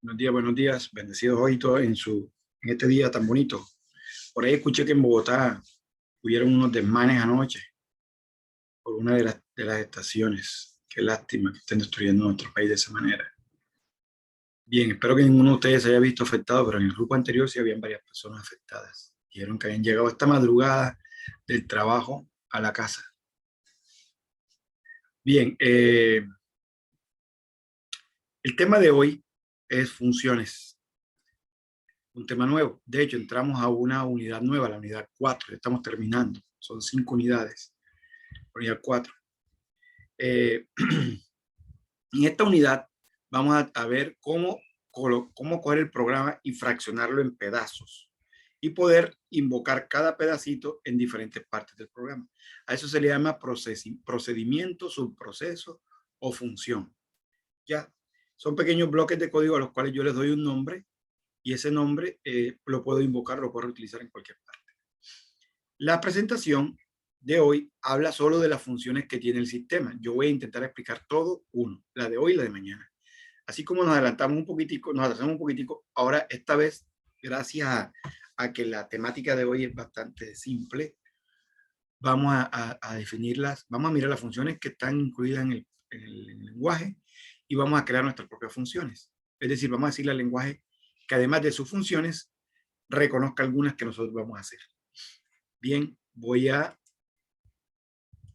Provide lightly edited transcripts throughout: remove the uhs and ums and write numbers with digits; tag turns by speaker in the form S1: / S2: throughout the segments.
S1: buenos días, bendecidos hoy todos en este día tan bonito. Por ahí escuché que en Bogotá hubieron unos desmanes anoche por una de las estaciones. Qué lástima que estén destruyendo nuestro país de esa manera. Bien, espero que ninguno de ustedes se haya visto afectado, pero en el grupo anterior sí habían varias personas afectadas. Dijeron que habían llegado esta madrugada del trabajo a la casa. Bien, el tema de hoy es funciones. Un tema nuevo. De hecho, entramos a una unidad nueva, la unidad 4. Ya estamos terminando. Son 5 unidades. Unidad 4. En esta unidad vamos a ver cómo coger el programa y fraccionarlo en pedazos y poder invocar cada pedacito en diferentes partes del programa. A eso se le llama procedimiento, subproceso o función. Ya, son pequeños bloques de código a los cuales yo les doy un nombre y ese nombre lo puedo invocar, lo puedo utilizar en cualquier parte. La presentación de hoy habla solo de las funciones que tiene el sistema. Yo voy a intentar explicar todo uno, la de hoy y la de mañana. Así como nos adelantamos un poquitico, ahora esta vez, gracias a que la temática de hoy es bastante simple, vamos a definirlas, vamos a mirar las funciones que están incluidas en el lenguaje y vamos a crear nuestras propias funciones. Es decir, vamos a decirle al lenguaje que además de sus funciones, reconozca algunas que nosotros vamos a hacer. Bien, voy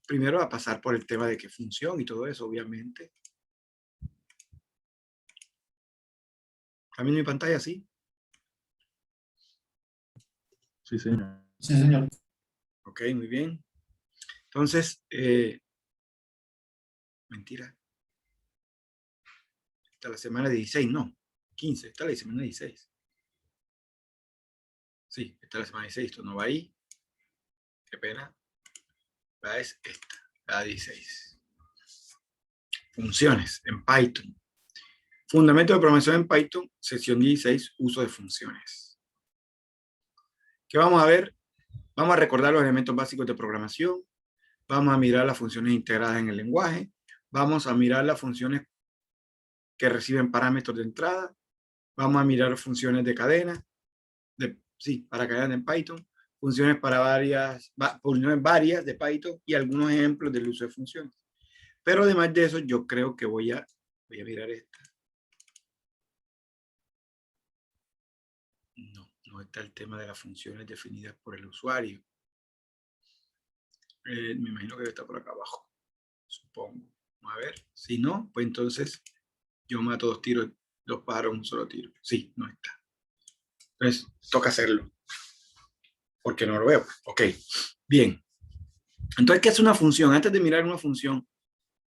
S1: primero a pasar por el tema de qué función y todo eso, obviamente. ¿También mi pantalla sí?
S2: Sí, señor.
S3: Sí, señor.
S1: Ok, muy bien. Entonces, mentira. Esta es la semana 16, no, 15, esta es la semana 16. Sí, esta es la semana 16, esto no va ahí. Qué pena. La es esta, la 16. Funciones en Python. Fundamento de programación en Python, sección 16, uso de funciones. ¿Qué vamos a ver? Vamos a recordar los elementos básicos de programación. Vamos a mirar las funciones integradas en el lenguaje. Vamos a mirar las funciones que reciben parámetros de entrada. Vamos a mirar funciones de cadena. Para cadena en Python. Funciones funciones varias de Python y algunos ejemplos del uso de funciones. Pero además de eso, yo creo que voy a mirar esta. No está el tema de las funciones definidas por el usuario. Me imagino que está por acá abajo, supongo. Vamos a ver. Si no, pues entonces yo mato dos pájaros en un solo tiro. Sí, no está. Entonces, toca hacerlo. Porque no lo veo. Ok, bien. Entonces, ¿qué es una función? Antes de mirar una función,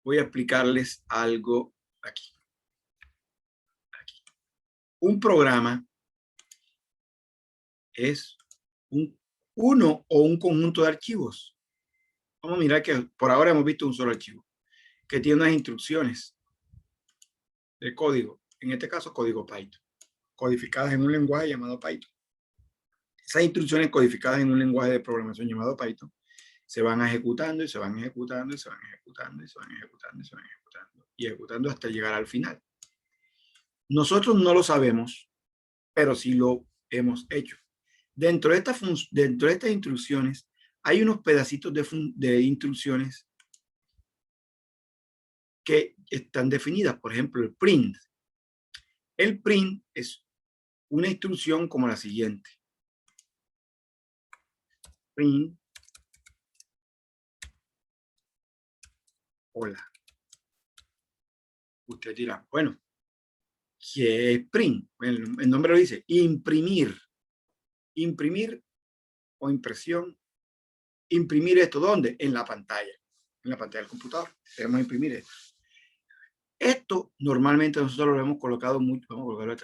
S1: voy a explicarles algo aquí. Un programa es uno o un conjunto de archivos. Vamos a mirar que por ahora hemos visto un solo archivo que tiene unas instrucciones de código, en este caso código Python, codificadas en un lenguaje llamado Python. Esas instrucciones codificadas en un lenguaje de programación llamado Python se van ejecutando y se van ejecutando y se van ejecutando y se van ejecutando y se van ejecutando y ejecutando hasta llegar al final. Nosotros no lo sabemos, pero sí lo hemos hecho. Dentro de estas instrucciones hay unos pedacitos de instrucciones que están definidas. Por ejemplo, el print. El print es una instrucción como la siguiente. Print. Hola. Usted dirá, bueno, ¿qué es print? Bueno, el nombre lo dice, imprimir. Imprimir o impresión. Imprimir esto, ¿dónde? En la pantalla del computador. Debemos imprimir esto. Esto normalmente nosotros lo hemos colocado mucho. Vamos a colocarlo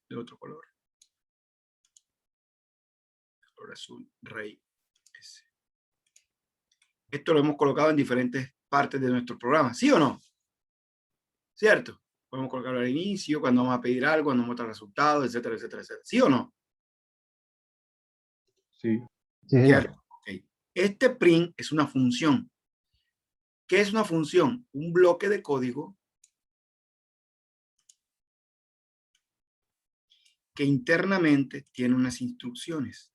S1: de otro color. Color azul, rey. Ese. Esto lo hemos colocado en diferentes partes de nuestro programa, ¿sí o no? ¿Cierto? Podemos colocarlo al inicio, cuando vamos a pedir algo, cuando vamos a mostrar resultados, etcétera, etcétera, etcétera. ¿Sí o no?
S2: Sí.
S1: ¿Cierto? Okay. Este print es una función. ¿Qué es una función? Un bloque de código que internamente tiene unas instrucciones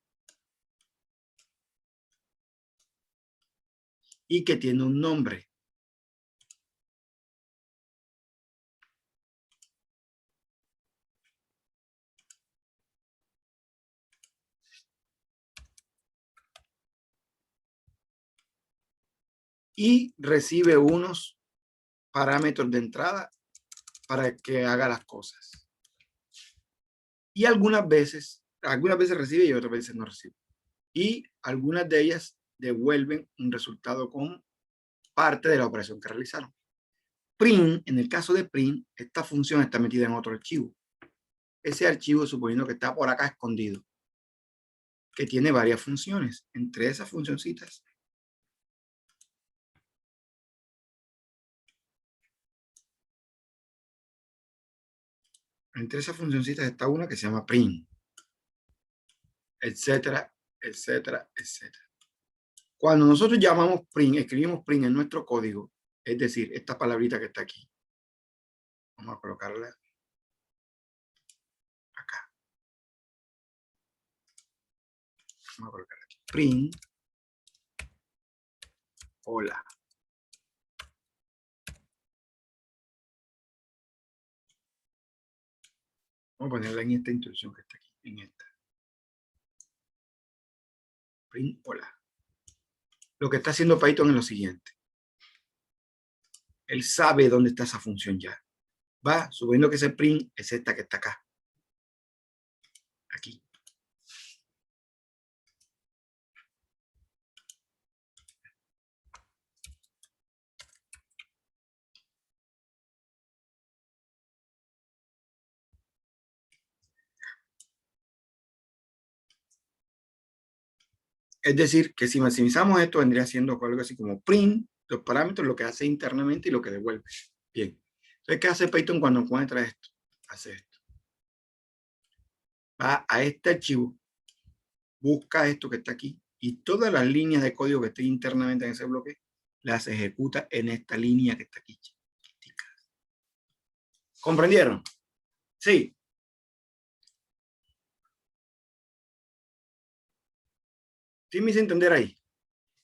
S1: y que tiene un nombre. Y recibe unos parámetros de entrada para que haga las cosas. Y algunas veces recibe y otras veces no recibe. Y algunas de ellas devuelven un resultado con parte de la operación que realizaron. Print, en el caso de print, esta función está metida en otro archivo. Ese archivo, suponiendo que está por acá escondido, que tiene varias funciones. Entre esas funcioncitas está una que se llama print, etcétera, etcétera, etcétera. Cuando nosotros llamamos print, escribimos print en nuestro código, es decir, esta palabrita que está aquí, vamos a colocarla acá. Vamos a colocarla aquí. Print, hola. Vamos a ponerla en esta instrucción que está aquí, en esta. Print, hola. Lo que está haciendo Python es lo siguiente. Él sabe dónde está esa función ya. Va, suponiendo que ese print es esta que está acá. Aquí. Es decir, que si maximizamos esto, vendría siendo algo así como print, los parámetros, lo que hace internamente y lo que devuelve. Bien. Entonces, ¿qué hace Python cuando encuentra esto? Hace esto. Va a este archivo, busca esto que está aquí, y todas las líneas de código que estén internamente en ese bloque, las ejecuta en esta línea que está aquí. ¿Comprendieron? Sí. ¿Sí me hice entender ahí?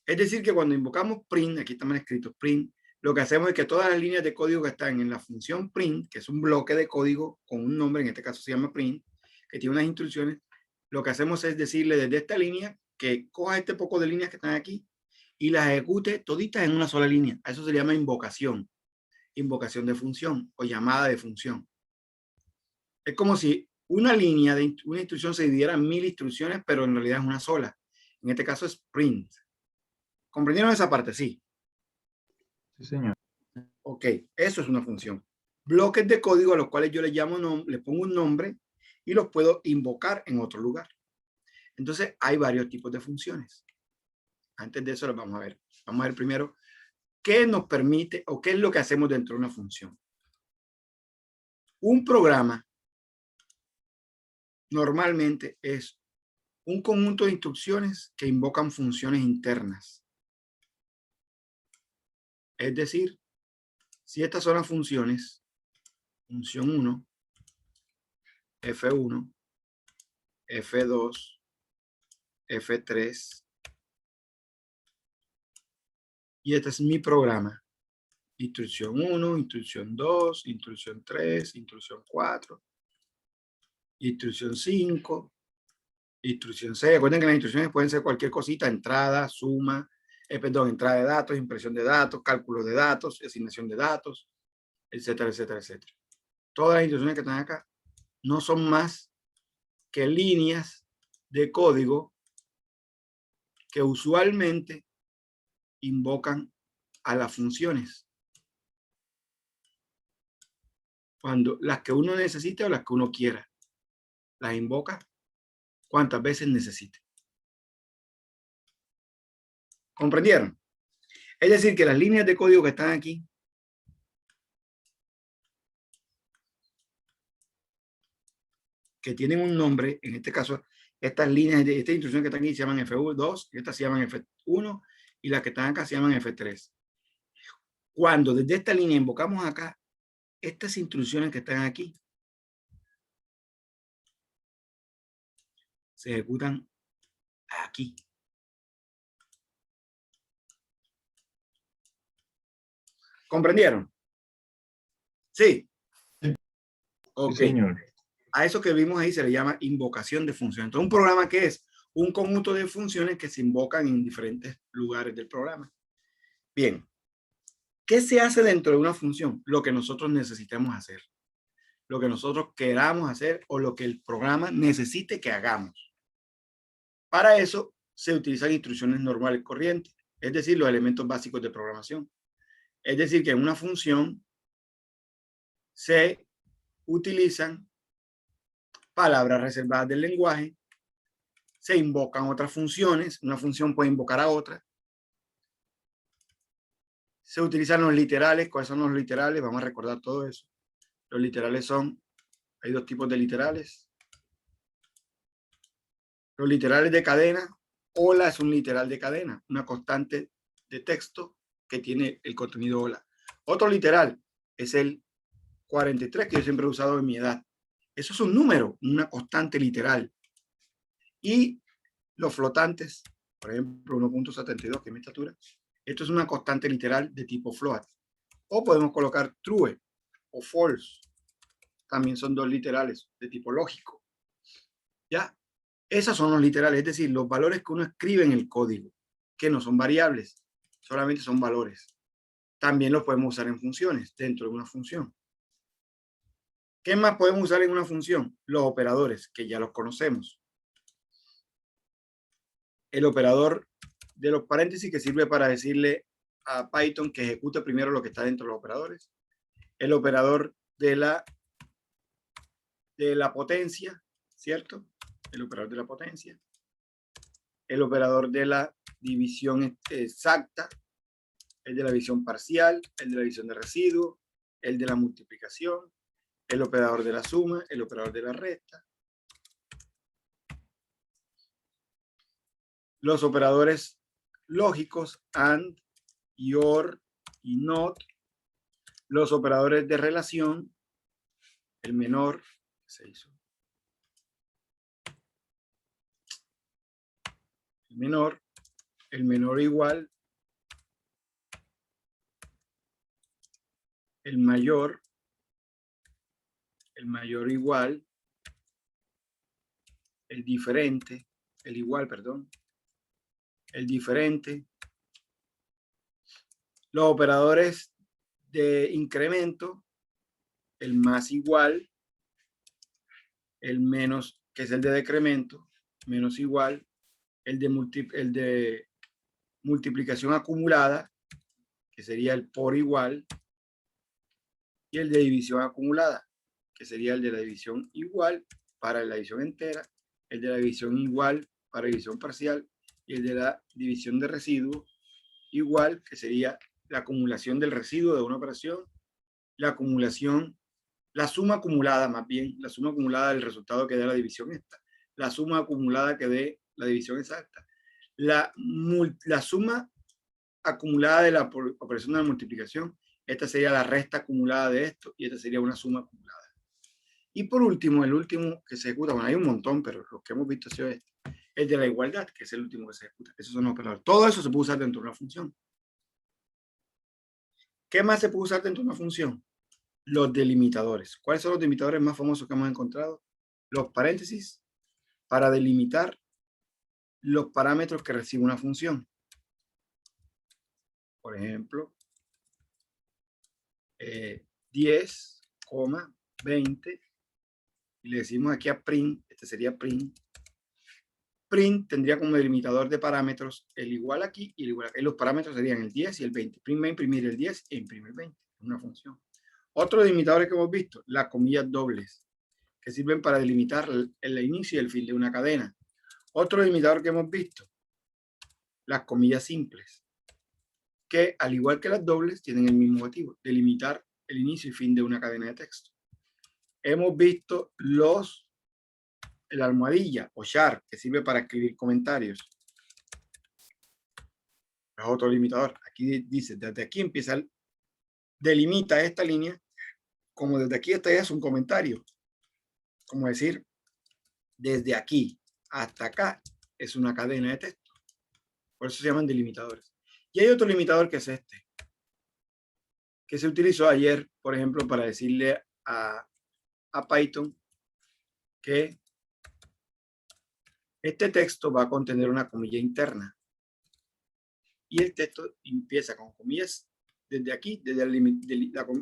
S1: Es decir, que cuando invocamos print, aquí también escrito print, lo que hacemos es que todas las líneas de código que están en la función print, que es un bloque de código con un nombre, en este caso se llama print, que tiene unas instrucciones, lo que hacemos es decirle desde esta línea que coja este poco de líneas que están aquí y las ejecute toditas en una sola línea. A eso se llama invocación. Invocación de función o llamada de función. Es como si una línea de una instrucción se dividiera en 1000 instrucciones, pero en realidad es una sola. En este caso es print. ¿Comprendieron esa parte? Sí.
S2: Sí, señor.
S1: Ok, eso es una función. Bloques de código a los cuales yo les llamo, les pongo un nombre y los puedo invocar en otro lugar. Entonces, hay varios tipos de funciones. Antes de eso, los vamos a ver. Vamos a ver primero qué nos permite o qué es lo que hacemos dentro de una función. Un programa normalmente es un conjunto de instrucciones que invocan funciones internas. Es decir, si estas son las funciones, función 1, F1, F2, F3, y este es mi programa. Instrucción 1, instrucción 2, instrucción 3, instrucción 4, instrucción 5, instrucción 6. Recuerden que las instrucciones pueden ser cualquier cosita, entrada, suma, entrada de datos, impresión de datos, cálculo de datos, asignación de datos, etcétera, etcétera, etcétera. Todas las instrucciones que están acá no son más que líneas de código que usualmente invocan a las funciones. Cuando las que uno necesite o las que uno quiera, las invoca cuantas veces necesite. ¿Comprendieron? Es decir, que las líneas de código que están aquí que tienen un nombre, en este caso, estas líneas de esta instrucción que están aquí se llaman F2, estas se llaman F1 y las que están acá se llaman F3. Cuando desde esta línea invocamos acá, estas instrucciones que están aquí se ejecutan aquí. ¿Comprendieron? Sí. Ok.
S2: Sí, señor.
S1: A eso que vimos ahí se le llama invocación de funciones. Entonces, un programa que es un conjunto de funciones que se invocan en diferentes lugares del programa. Bien. ¿Qué se hace dentro de una función? Lo que nosotros necesitemos hacer. Lo que nosotros queramos hacer o lo que el programa necesite que hagamos. Para eso se utilizan instrucciones normales corrientes, es decir, los elementos básicos de programación. Es decir, que en una función se utilizan palabras reservadas del lenguaje, se invocan otras funciones, una función puede invocar a otra, se utilizan los literales. ¿Cuáles son los literales? Vamos a recordar todo eso. Los literales son, hay dos tipos de literales. Los literales de cadena, hola es un literal de cadena, una constante de texto que tiene el contenido hola. Otro literal es el 43, que yo siempre he usado en mi edad. Eso es un número, una constante literal. Y los flotantes, por ejemplo, 1.72, que es mi estatura, esto es una constante literal de tipo float. O podemos colocar true o false. También son dos literales de tipo lógico. ¿Ya? Esos son los literales, es decir, los valores que uno escribe en el código, que no son variables, solamente son valores. También los podemos usar en funciones, dentro de una función. ¿Qué más podemos usar en una función? Los operadores, que ya los conocemos. El operador de los paréntesis, que sirve para decirle a Python que ejecute primero lo que está dentro de los operadores. El operador de la potencia, ¿cierto? El operador de la potencia. El operador de la división exacta. El de la división parcial, el de la división de residuo, el de la multiplicación, el operador de la suma, el operador de la resta. Los operadores lógicos, AND, y OR, y NOT. Los operadores de relación, el menor, se hizo. El menor igual, el mayor igual, el diferente, el igual, perdón, el diferente. Los operadores de incremento, el más igual, el menos, que es el de decremento, menos igual, el de multiplicación acumulada, que sería el por igual, y el de división acumulada, que sería el de la división igual para la división entera, el de la división igual para división parcial, y el de la división de residuo igual, que sería la acumulación del residuo de una operación, la acumulación, la suma acumulada más bien, la suma acumulada del resultado que dé la división esta, la suma acumulada que dé la división exacta, la suma acumulada de la operación de la multiplicación, esta sería la resta acumulada de esto y esta sería una suma acumulada. Y por último, el último que se ejecuta, bueno, hay un montón, pero los que hemos visto ha sido este, el de la igualdad, que es el último que se ejecuta. Esos son los operadores. Todo eso se puede usar dentro de una función. ¿Qué más se puede usar dentro de una función? Los delimitadores. ¿Cuáles son los delimitadores más famosos que hemos encontrado? Los paréntesis para delimitar los parámetros que recibe una función. Por ejemplo, 10, 20, y le decimos aquí a print, este sería print. Print tendría como delimitador de parámetros el igual aquí y el igual aquí. Los parámetros serían el 10 y el 20. Print va a imprimir el 10 e imprime el 20. Es una función. Otros delimitadores que hemos visto, las comillas dobles, que sirven para delimitar el inicio y el fin de una cadena. Otro delimitador que hemos visto, las comillas simples, que al igual que las dobles tienen el mismo objetivo, delimitar el inicio y fin de una cadena de texto. Hemos visto la almohadilla o char, que sirve para escribir comentarios. Es otro limitador. Aquí dice, desde aquí empieza, delimita esta línea, como desde aquí hasta allá es un comentario. Como decir, desde aquí hasta acá es una cadena de texto. Por eso se llaman delimitadores. Y hay otro limitador que es este, que se utilizó ayer, por ejemplo, para decirle a Python que este texto va a contener una comilla interna. Y el texto empieza con comillas desde aquí,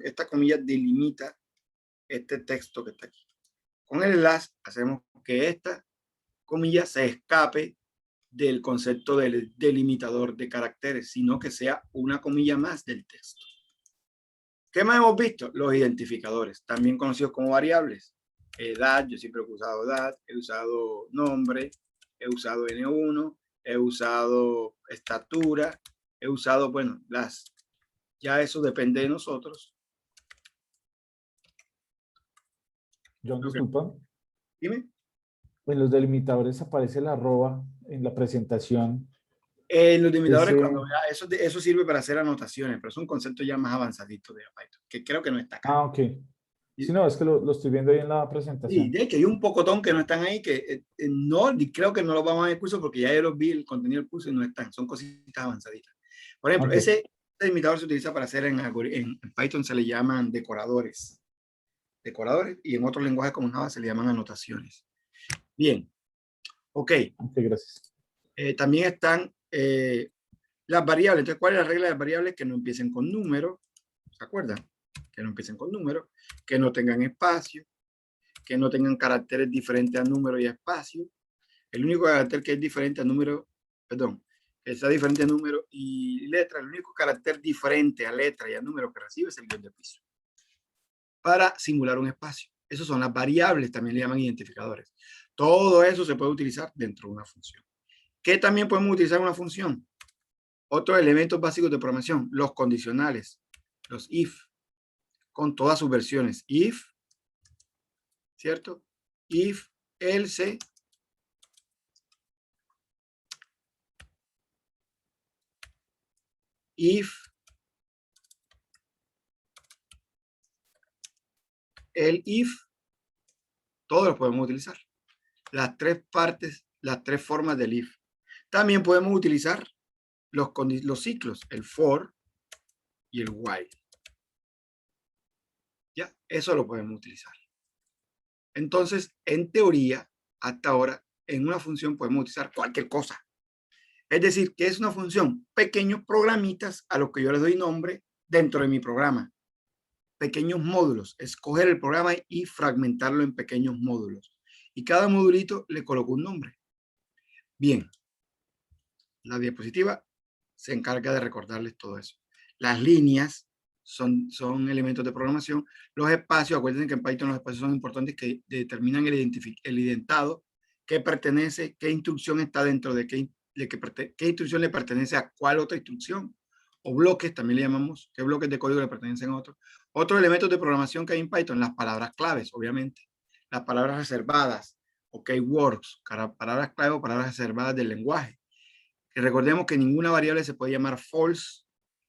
S1: esta comilla delimita este texto que está aquí. Con el enlace hacemos que esta comilla se escape del concepto del delimitador de caracteres, sino que sea una comilla más del texto. ¿Qué más hemos visto? Los identificadores, también conocidos como variables. Edad, yo siempre he usado edad, he usado nombre, he usado N1, he usado estatura, he usado, bueno, ya eso depende de nosotros.
S2: John, disculpa.
S1: Dime.
S2: En los delimitadores aparece la arroba en la presentación.
S1: En los delimitadores, cuando eso sirve para hacer anotaciones, pero es un concepto ya más avanzadito de Python, que creo que no está acá.
S2: Ah, ok. Sí, no, es que lo estoy viendo ahí en la presentación.
S1: Sí, de hecho, hay un pocotón que no están ahí, que no, creo que no los vamos a ver en el curso porque ya yo los vi, el contenido del curso y no están, son cositas avanzaditas. Por ejemplo,
S2: Okay.
S1: ese delimitador se utiliza para hacer en Python se le llaman decoradores. Decoradores, y en otros lenguajes como Java se le llaman anotaciones. Bien, ok.
S2: Ok, gracias.
S1: También están las variables. Entonces, ¿cuál es la regla de las variables? Que no empiecen con números, ¿se acuerdan? Que no empiecen con números, que no tengan espacio, que no tengan caracteres diferentes a número y a espacio. El único carácter que es diferente a número, perdón, que está diferente a número y letra, el único carácter diferente a letra y a número que recibe es el guión de piso. Para simular un espacio. Esas son las variables, también le llaman identificadores. Todo eso se puede utilizar dentro de una función. ¿Qué también podemos utilizar en una función? Otros elementos básicos de programación, los condicionales, los if, con todas sus versiones. If, ¿cierto? If, else, if, el if, todos los podemos utilizar. Las tres partes, las tres formas del if. También podemos utilizar los ciclos, el for y el while. ¿Ya? Eso lo podemos utilizar. Entonces, en teoría, hasta ahora, en una función podemos utilizar cualquier cosa. Es decir, que es una función, pequeños programitas a los que yo les doy nombre dentro de mi programa. Pequeños módulos, escoger el programa y fragmentarlo en pequeños módulos. Y cada modulito le coloco un nombre. Bien, la diapositiva se encarga de recordarles todo eso. Las líneas son elementos de programación. Los espacios, acuérdense que en Python los espacios son importantes, que determinan el identado, qué pertenece, qué instrucción está dentro de qué instrucción le pertenece a cuál otra instrucción. O bloques, también le llamamos, qué bloques de código le pertenecen a otros. Otros elementos de programación que hay en Python, las palabras claves, obviamente. Las palabras reservadas, o keywords, palabras clave o palabras reservadas del lenguaje. Que recordemos que ninguna variable se puede llamar false,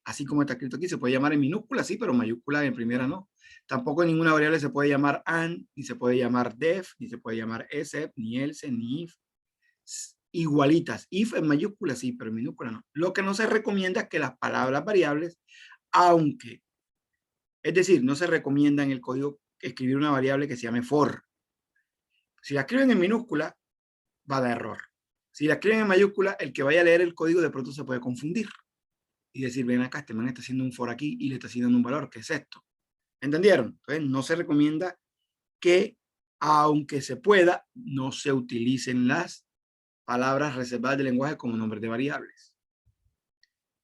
S1: así como está escrito aquí. Se puede llamar en minúscula, sí, pero en mayúscula en primera no. Tampoco ninguna variable se puede llamar and, ni se puede llamar def, ni se puede llamar except, ni else, ni if. Igualitas. If en mayúscula sí, pero en minúscula no. Lo que no se recomienda es que las palabras variables, aunque, es decir, no se recomienda en el código escribir una variable que se llame for. Si la escriben en minúscula, va a dar error. Si la escriben en mayúscula, el que vaya a leer el código de pronto se puede confundir y decir, ven acá, este man está haciendo un for aquí y le está haciendo un valor, ¿qué es esto? ¿Entendieron? Entonces, no se recomienda que, aunque se pueda, no se utilicen las palabras reservadas del lenguaje como nombres de variables.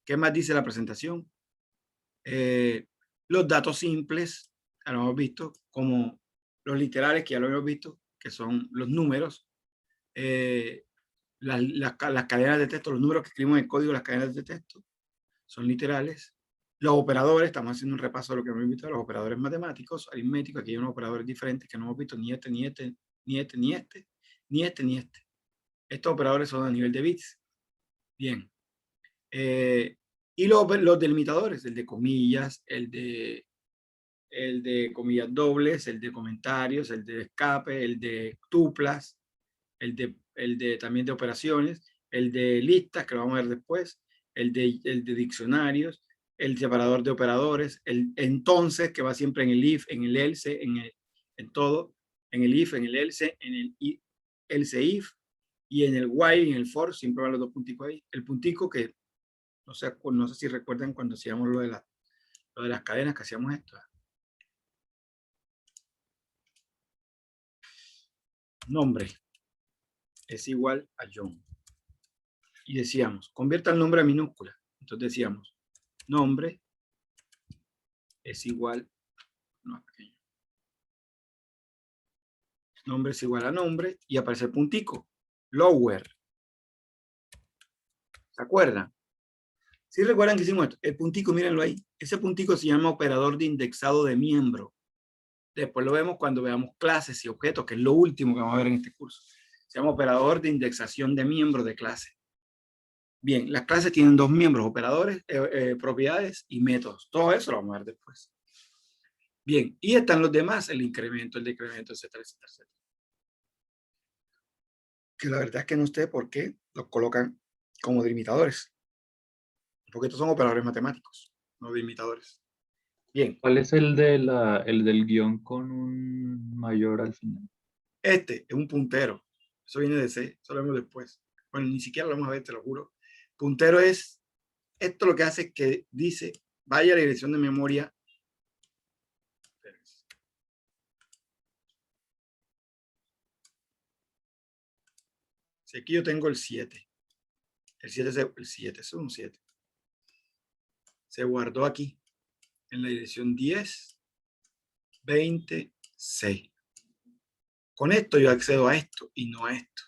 S1: ¿Qué más dice la presentación? Los datos simples, ya lo hemos visto, como los literales, que ya lo hemos visto, que son los números, las cadenas de texto, los números que escribimos en el código, las cadenas de texto, son literales. Los operadores, estamos haciendo un repaso de lo que hemos visto, los operadores matemáticos, aritméticos, aquí hay unos operadores diferentes que no hemos visto, ni este, ni este, ni este, ni este, ni este, ni este. Estos operadores son a nivel de bits. Bien. Y los delimitadores, el de comillas, el de comillas dobles, el de comentarios, el de escape, el de tuplas, también de operaciones, el de listas, que lo vamos a ver después, el de diccionarios, el separador de operadores, el entonces, que va siempre en el if, en el else, en todo, en el if, en el else, en el else if, y en el while y en el for, siempre van los dos punticos ahí. El puntico que, no sé si recuerdan cuando hacíamos lo de las cadenas, que hacíamos esto. Nombre es igual a John. Y decíamos, convierta el nombre a minúscula. Entonces decíamos, nombre es igual, no, pequeño. Nombre es igual a nombre y aparece el puntico. Lower. ¿Se acuerdan? ¿Sí recuerdan que hicimos esto? El puntico, mírenlo ahí. Ese puntico se llama operador de indexado de miembro. Después lo vemos cuando veamos clases y objetos, que es lo último que vamos a ver en este curso. Se llama operador de indexación de miembro de clase. Bien, las clases tienen dos miembros, operadores, propiedades y métodos. Todo eso lo vamos a ver después. Bien, y están los demás, el incremento, el decremento, etcétera, etcétera, etcétera. Que la verdad es que no sé por qué los colocan como delimitadores. Porque estos son operadores matemáticos, no delimitadores. Bien.
S3: ¿Cuál es el del guión con un mayor al final?
S1: Este es un puntero. Eso viene de C, eso lo vemos después. Bueno, ni siquiera lo vamos a ver, te lo juro. Puntero es, esto lo que hace es que dice, vaya a la dirección de memoria. Si aquí yo tengo el 7. El 7 es un 7. Se guardó aquí, en la dirección 10, 20, 6. Con esto yo accedo a esto y no a esto.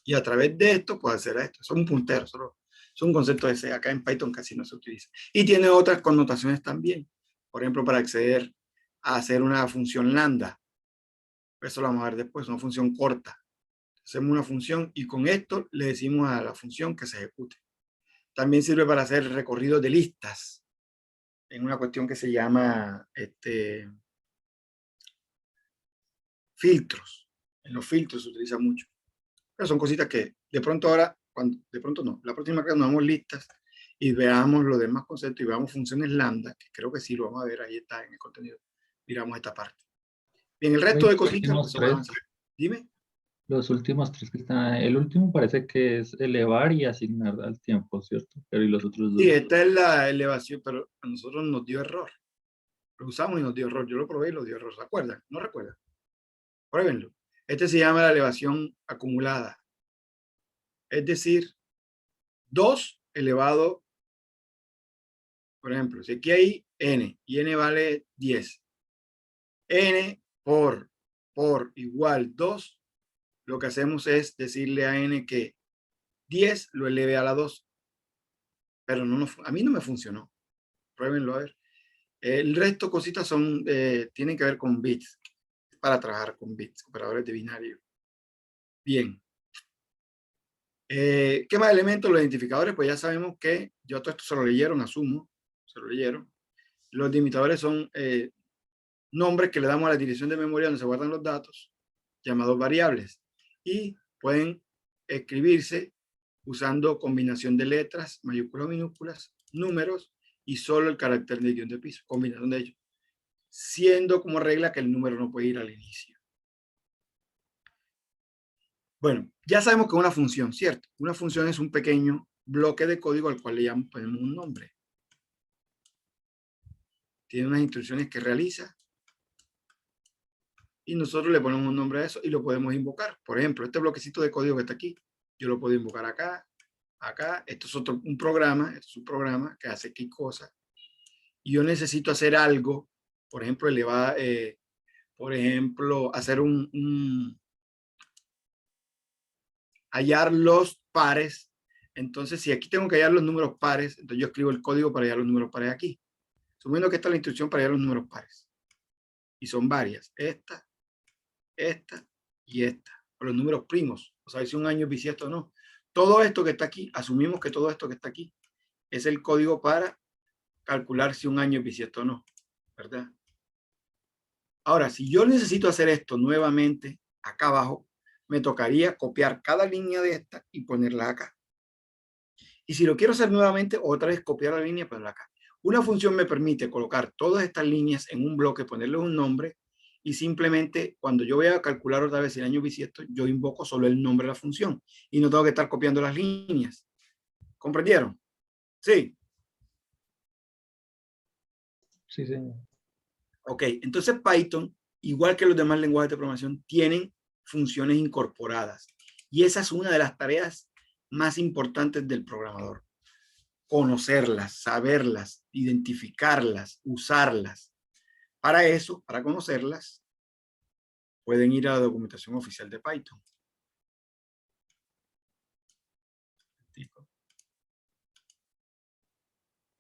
S1: Y a través de esto puedo acceder a esto. Son un puntero, solo es un concepto de C. Acá en Python casi no se utiliza. Y tiene otras connotaciones también. Por ejemplo, para acceder a hacer una función lambda. Eso lo vamos a ver después, una función corta. Hacemos una función y con esto le decimos a la función que se ejecute. También sirve para hacer recorridos de listas en una cuestión que se llama filtros. En los filtros se utiliza mucho. Pero son cositas que de pronto ahora, de pronto no, la próxima clase nos damos listas y veamos los demás conceptos y veamos funciones lambda, que creo que sí lo vamos a ver, ahí está en el contenido. Miramos esta parte. Bien, el resto de cositas pues, se van a avanzar. Dime.
S3: Los últimos tres que están, el último parece que es elevar y asignar al tiempo, ¿cierto? Pero y los otros dos.
S1: Sí, esta es la elevación, pero a nosotros nos dio error. Lo usamos y nos dio error. Yo lo probé y lo dio error. ¿Se acuerdan? ¿No recuerdan? Pruébenlo. Este se llama la elevación acumulada. Es decir, 2 elevado, por ejemplo, si aquí hay n y n vale 10. N por igual 2, lo que hacemos es decirle a n que 10 lo eleve a la 2. Pero a mí no me funcionó. Pruébenlo a ver. El resto cositas tienen que ver con bits, para trabajar con bits, operadores de binario. Bien. ¿Qué más elementos? Los identificadores, pues ya sabemos que yo todo esto se lo leyeron, asumo, se lo leyeron. Los limitadores son nombres que le damos a la dirección de memoria donde se guardan los datos, llamados variables, y pueden escribirse usando combinación de letras, mayúsculas o minúsculas, números y solo el carácter de guión de piso, combinación de ellos, siendo como regla que el número no puede ir al inicio. Bueno, ya sabemos que es una función, ¿cierto? Una función es un pequeño bloque de código al cual le ponemos un nombre. Tiene unas instrucciones que realiza y nosotros le ponemos un nombre a eso y lo podemos invocar. Por ejemplo, este bloquecito de código que está aquí, yo lo puedo invocar acá, acá. Esto es un programa que hace qué cosa. Y yo necesito hacer algo, por ejemplo, hacer hallar los pares. Entonces, si aquí tengo que hallar los números pares, entonces yo escribo el código para hallar los números pares aquí. Suponiendo que esta es la instrucción para hallar los números pares. Y son varias. Esta y esta. O los números primos. O sea, si un año es bisiesto o no. Todo esto que está aquí, asumimos que todo esto que está aquí es el código para calcular si un año es bisiesto o no. ¿Verdad? Ahora, si yo necesito hacer esto nuevamente, acá abajo, me tocaría copiar cada línea de esta y ponerla acá. Y si lo quiero hacer nuevamente, otra vez copiar la línea y ponerla acá. Una función me permite colocar todas estas líneas en un bloque, ponerle un nombre y simplemente cuando yo voy a calcular otra vez el año bisiesto, yo invoco solo el nombre de la función y no tengo que estar copiando las líneas. ¿Comprendieron? Sí.
S3: Sí, señor.
S1: Ok, entonces Python, igual que los demás lenguajes de programación, tienen funciones incorporadas. Y esa es una de las tareas más importantes del programador. Conocerlas, saberlas, identificarlas, usarlas. Para eso, para conocerlas, pueden ir a la documentación oficial de Python.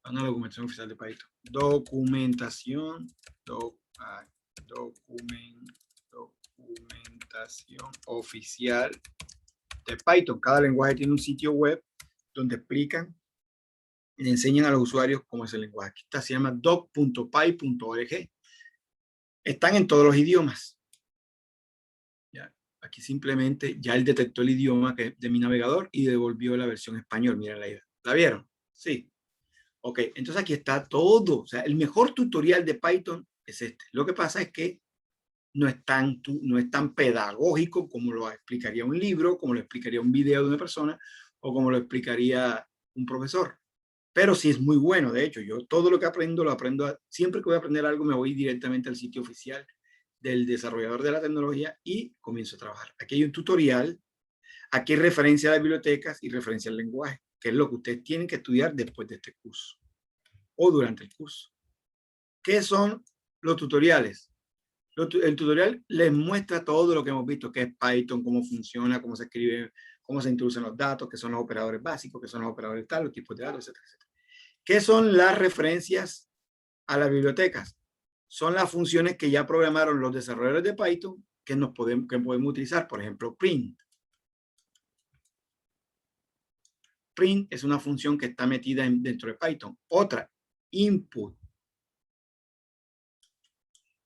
S1: A la documentación oficial de Python. Documentación oficial de Python. Cada lenguaje tiene un sitio web donde explican y le enseñan a los usuarios cómo es el lenguaje. Esta se llama doc.py.org. Están en todos los idiomas. Ya, aquí simplemente ya él detectó el idioma que es de mi navegador y devolvió la versión español. Miren la idea. ¿La vieron? Sí. Ok, entonces aquí está todo. O sea, el mejor tutorial de Python es este. Lo que pasa es que no es tan pedagógico como lo explicaría un libro, como lo explicaría un video de una persona o como lo explicaría un profesor. Pero sí es muy bueno. De hecho, yo todo lo que aprendo, siempre que voy a aprender algo, me voy directamente al sitio oficial del desarrollador de la tecnología y comienzo a trabajar. Aquí hay un tutorial, aquí hay referencia a las bibliotecas y referencia al lenguaje, que es lo que ustedes tienen que estudiar después de este curso o durante el curso. ¿Qué son los tutoriales? El tutorial les muestra todo lo que hemos visto, qué es Python, cómo funciona, cómo se escribe, cómo se introducen los datos, qué son los operadores básicos, qué son los operadores tal, los tipos de datos, etcétera, etcétera. ¿Qué son las referencias a las bibliotecas? Son las funciones que ya programaron los desarrolladores de Python que podemos utilizar. Por ejemplo, print. Print es una función que está metida dentro de Python. Otra, input.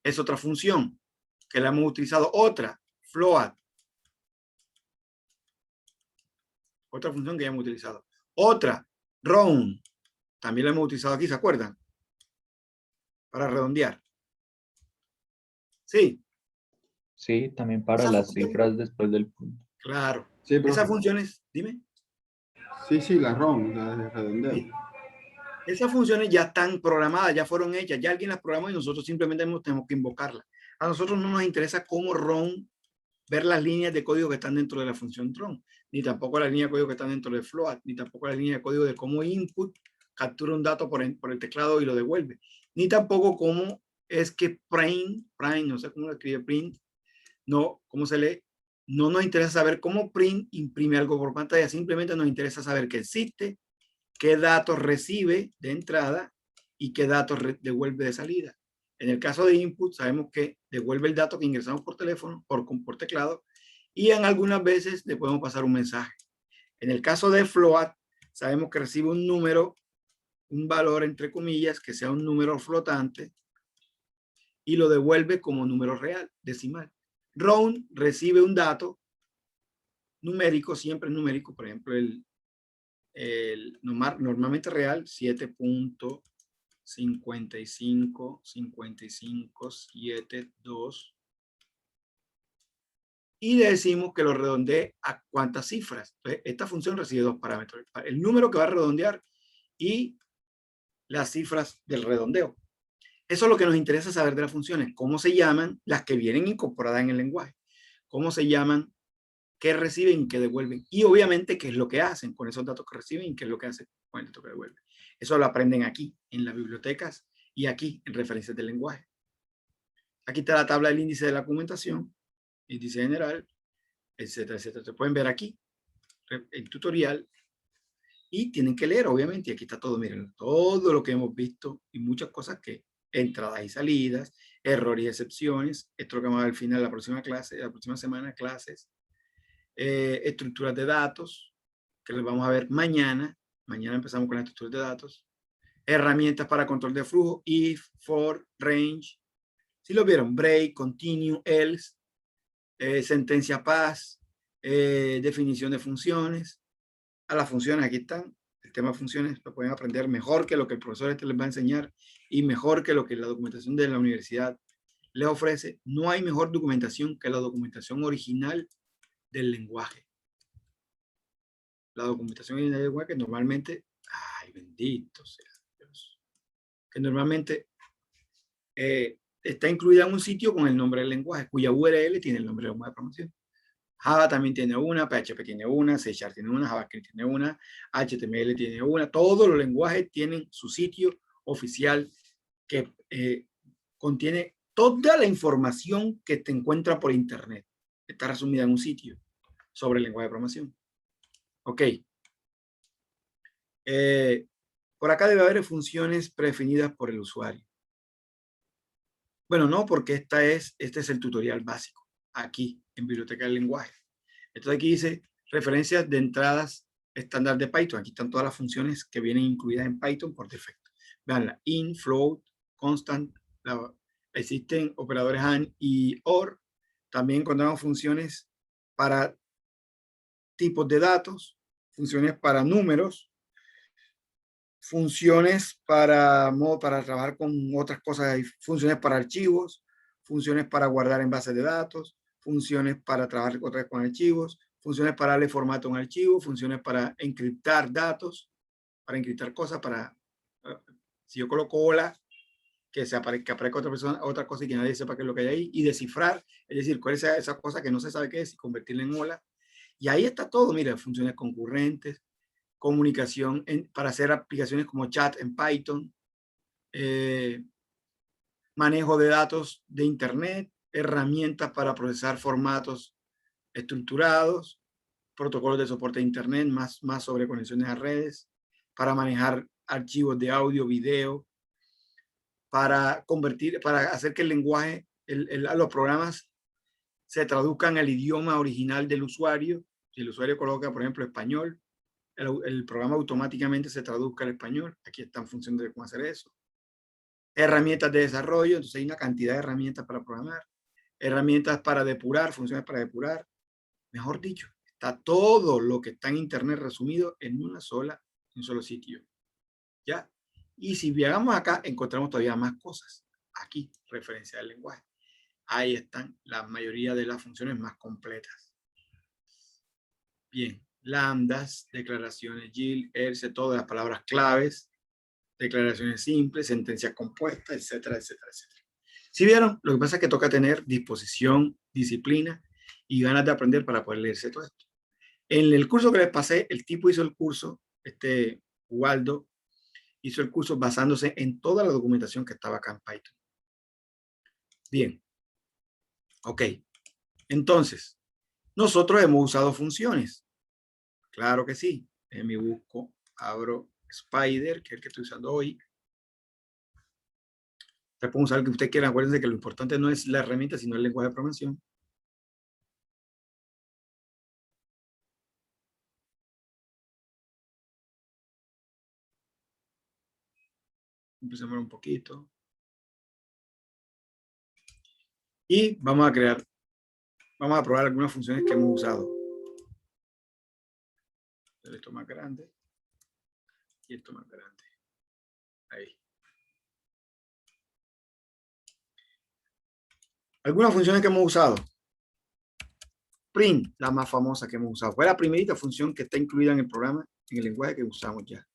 S1: Es otra función que la hemos utilizado. Otra, float. Otra función que ya hemos utilizado. Otra, round. También la hemos utilizado aquí, ¿se acuerdan? Para redondear. Sí.
S3: Sí, también para
S1: Esa
S3: las
S1: función,
S3: cifras después del punto.
S1: claro.
S4: Sí,
S1: Esas
S4: profe.
S1: funciones, dime.
S4: Sí, la ROM, la de redondeo.
S1: Sí. Esas funciones ya están programadas, ya fueron hechas, ya alguien las programó y nosotros simplemente tenemos que invocarlas. A nosotros no nos interesa cómo ROM ver las líneas de código que están dentro de la función ROM, ni tampoco las líneas de código que están dentro de float, ni tampoco las líneas de código de cómo input captura un dato por el teclado y lo devuelve, ni tampoco cómo es que print, no sé cómo lo escribe print, no, cómo se lee. No nos interesa saber cómo print imprime algo por pantalla, simplemente nos interesa saber que existe, qué datos recibe de entrada y qué datos devuelve de salida. En el caso de input, sabemos que devuelve el dato que ingresamos por teléfono, por teclado, y en algunas veces le podemos pasar un mensaje. En el caso de float, sabemos que recibe un número, un valor entre comillas, que sea un número flotante, y lo devuelve como número real, decimal. Round recibe un dato numérico, siempre numérico, por ejemplo, normalmente real, 7.555572, y le decimos que lo redondee a cuántas cifras. Entonces, esta función recibe dos parámetros, el número que va a redondear y las cifras del redondeo. Eso es lo que nos interesa saber de las funciones, cómo se llaman las que vienen incorporadas en el lenguaje, cómo se llaman, qué reciben y qué devuelven. Y obviamente qué es lo que hacen con esos datos que reciben y qué es lo que hacen con el dato que devuelven. Eso lo aprenden aquí, en las bibliotecas y aquí en referencias del lenguaje. Aquí está la tabla del índice de la documentación, índice general, etcétera, etcétera. Se pueden ver aquí, el tutorial, y tienen que leer, obviamente, y aquí está todo, miren, todo lo que hemos visto y muchas cosas que, entradas y salidas, errores y excepciones, esto lo que vamos a ver al final de la próxima clase, la próxima semana, clases, estructuras de datos, que les vamos a ver mañana. Mañana empezamos con las estructuras de datos. Herramientas para control de flujo, if, for, range. Si lo vieron, break, continue, else, sentencia pass, definición de funciones. A las funciones, aquí están. El tema de funciones lo pueden aprender mejor que lo que el profesor les va a enseñar y mejor que lo que la documentación de la universidad les ofrece. No hay mejor documentación que la documentación original del lenguaje. La documentación original del lenguaje que normalmente, ay, bendito sea Dios, que normalmente está incluida en un sitio con el nombre del lenguaje, cuya URL tiene el nombre del lenguaje de programación. Java también tiene una, PHP tiene una, C# tiene una, JavaScript tiene una, HTML tiene una. Todos los lenguajes tienen su sitio oficial que contiene toda la información que te encuentra por internet. Está resumida en un sitio sobre el lenguaje de programación. Ok. Por acá debe haber funciones predefinidas por el usuario. Bueno, no, porque este es el tutorial básico, aquí, en Biblioteca del Lenguaje. Entonces aquí dice referencias de entradas estándar de Python. Aquí están todas las funciones que vienen incluidas en Python por defecto. Vean, in, float, constant, existen operadores AND y OR. También encontramos funciones para tipos de datos, funciones para números, funciones para trabajar con otras cosas, funciones para archivos, funciones para guardar en bases de datos, funciones para trabajar otra vez con archivos, funciones para darle formato a un archivo, funciones para encriptar datos, para encriptar cosas, para, si yo coloco hola, que aparezca otra persona, otra cosa y que nadie sepa qué es lo que hay ahí, y descifrar, es decir, cuál es esa cosa que no se sabe qué es y convertirla en hola. Y ahí está todo, mira, funciones concurrentes, comunicación para hacer aplicaciones como chat en Python, manejo de datos de Internet, herramientas para procesar formatos estructurados, protocolos de soporte de Internet, más sobre conexiones a redes, para manejar archivos de audio, video, para hacer que el lenguaje, los programas se traduzcan al idioma original del usuario. Si el usuario coloca, por ejemplo, español, el programa automáticamente se traduzca al español. Aquí está en función de cómo hacer eso. Herramientas de desarrollo, entonces hay una cantidad de herramientas para programar. Herramientas para depurar, funciones para depurar. Mejor dicho, está todo lo que está en Internet resumido en un solo sitio. ¿Ya? Y si llegamos acá, encontramos todavía más cosas. Aquí, referencia del lenguaje. Ahí están la mayoría de las funciones más completas. Bien, lambdas, declaraciones GIL, ERCE, todas las palabras claves, declaraciones simples, sentencias compuestas, etcétera, etcétera, etcétera. ¿Sí vieron? Lo que pasa es que toca tener disposición, disciplina y ganas de aprender para poder leerse todo esto. En el curso que les pasé, el tipo hizo el curso, Waldo, hizo el curso basándose en toda la documentación que estaba acá en Python. Bien. Ok. Entonces, nosotros hemos usado funciones. Claro que sí. En mi busco, abro Spider, que es el que estoy usando hoy. Usted puede usar el que usted quiera. Acuérdense que lo importante no es la herramienta, sino el lenguaje de programación. Empecemos un poquito. Y vamos a probar algunas funciones que hemos usado. Esto más grande. Y esto más grande. Ahí. Algunas funciones que hemos usado. Print, la más famosa que hemos usado. Fue la primerita función que está incluida en el programa, en el lenguaje que usamos ya.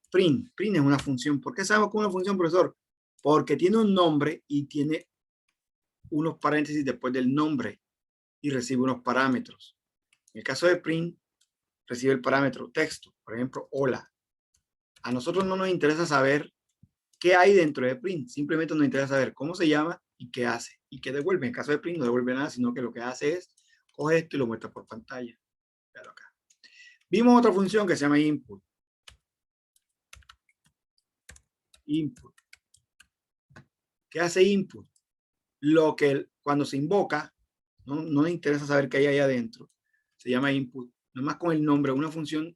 S1: Print es una función. ¿Por qué sabemos que es una función, profesor? Porque tiene un nombre y tiene unos paréntesis después del nombre y recibe unos parámetros. En el caso de print, recibe el parámetro texto, por ejemplo, hola. A nosotros no nos interesa saber qué hay dentro de print, simplemente nos interesa saber cómo se llama y qué hace y qué devuelve. En el caso de print no devuelve nada, sino que lo que hace es coge esto y lo muestra por pantalla. Claro, acá. Vimos otra función que se llama input. Input. ¿Qué hace input? Lo que cuando se invoca, no nos interesa saber qué hay ahí adentro. Se llama input. Nomás con el nombre, una función.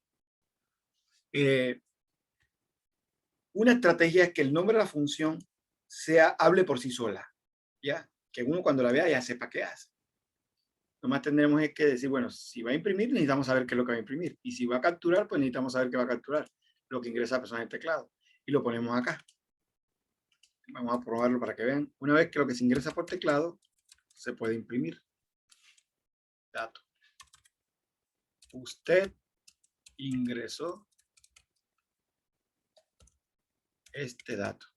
S1: Una estrategia es que el nombre de la función hable por sí sola. ¿Ya? Que uno cuando la vea ya sepa qué hace. Nomás tendremos que decir, bueno, si va a imprimir, necesitamos saber qué es lo que va a imprimir. Y si va a capturar, pues necesitamos saber qué va a capturar, lo que ingresa la persona en el teclado. Y lo ponemos acá. Vamos a probarlo para que vean. Una vez que lo que se ingresa por teclado, se puede imprimir. Dato. Usted ingresó este dato.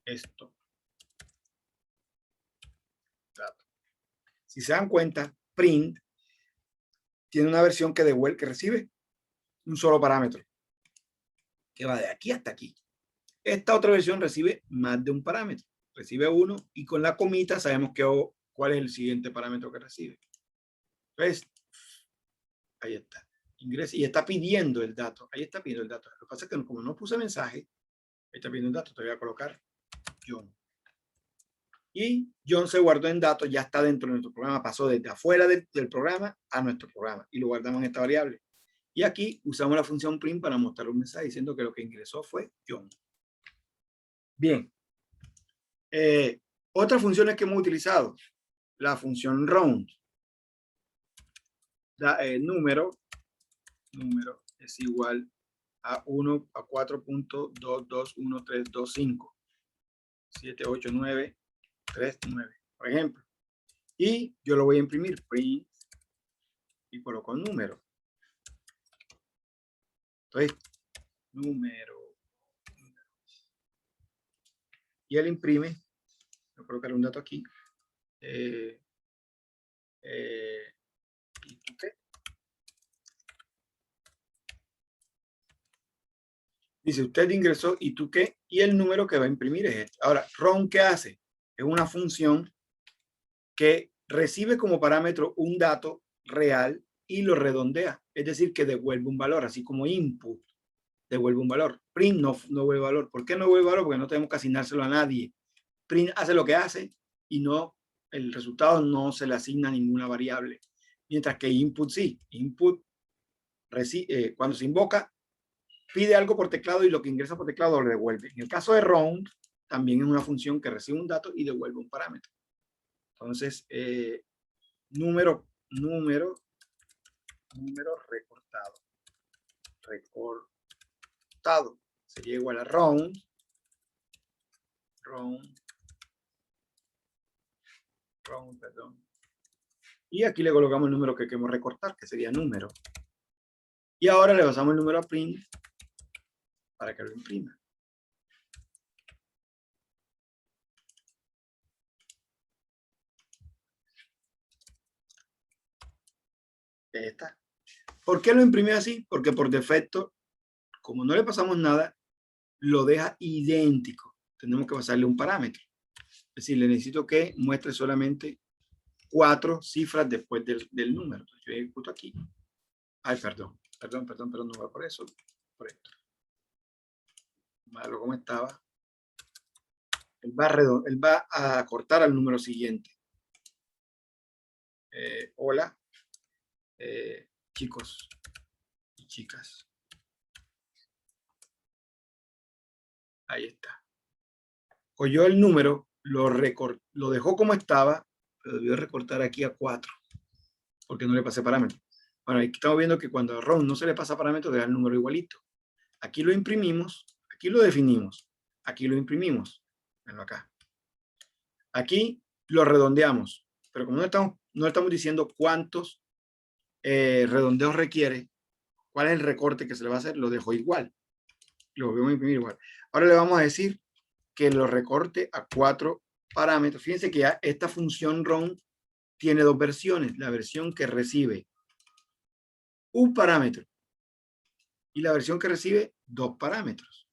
S1: Esto. Dato. Si se dan cuenta, print tiene una versión que devuelve, que recibe un solo parámetro, que va de aquí hasta aquí. Esta otra versión recibe más de un parámetro. Recibe uno y con la comita sabemos cuál es el siguiente parámetro que recibe. Entonces, ahí está. Ingresa y está pidiendo el dato. Ahí está pidiendo el dato. Lo que pasa es que como no puse mensaje, ahí está pidiendo el dato. Te voy a colocar John. Y John se guardó en datos, ya está dentro de nuestro programa, pasó desde afuera del programa a nuestro programa y lo guardamos en esta variable. Y aquí usamos la función print para mostrar un mensaje diciendo que lo que ingresó fue John. Bien. Otras funciones que hemos utilizado. La función round. Número es igual a 1 a 4.221325. 78939, por ejemplo. Y yo lo voy a imprimir, print, y coloco el número. Entonces, número. Y él imprime, voy a colocar un dato aquí. ¿Y tú qué? Dice, usted ingresó, ¿y tú qué? Y el número que va a imprimir es este. Ahora, round, ¿qué hace? Es una función que recibe como parámetro un dato real y lo redondea. Es decir, que devuelve un valor, así como input devuelve un valor. Print no devuelve valor. ¿Por qué no devuelve valor? Porque no tenemos que asignárselo a nadie. Print hace lo que hace y no, el resultado no se le asigna ninguna variable. Mientras que input sí. Input, cuando se invoca, pide algo por teclado y lo que ingresa por teclado lo devuelve. En el caso de round, también es una función que recibe un dato y devuelve un parámetro. Entonces, número recortado. Recortado sería igual a round. Perdón. Y aquí le colocamos el número que queremos recortar, que sería número. Y ahora le pasamos el número a print para que lo imprima. Ahí está. ¿Por qué lo imprimió así? Porque por defecto, como no le pasamos nada, lo deja idéntico. Tenemos que pasarle un parámetro. Es decir, le necesito que muestre solamente 4 cifras después del número. Entonces, yo ejecuto aquí. Ay, perdón, no va por eso. Por esto. Malo como estaba. Él va a cortar al número siguiente. Hola, chicos y chicas. Ahí está. Cogió el número, lo dejó como estaba, pero debió recortar aquí a 4, porque no le pasé parámetro. Bueno, aquí estamos viendo que cuando a round no se le pasa parámetro, deja el número igualito. Aquí lo imprimimos, aquí lo definimos, aquí lo imprimimos. Venlo acá. Aquí lo redondeamos, pero como no estamos diciendo cuántos redondeos requiere, cuál es el recorte que se le va a hacer, lo dejo igual. Lo voy a imprimir igual. Ahora le vamos a decir que lo recorte a 4 parámetros. Fíjense que ya esta función round tiene 2 versiones. La versión que recibe un parámetro y la versión que recibe 2 parámetros.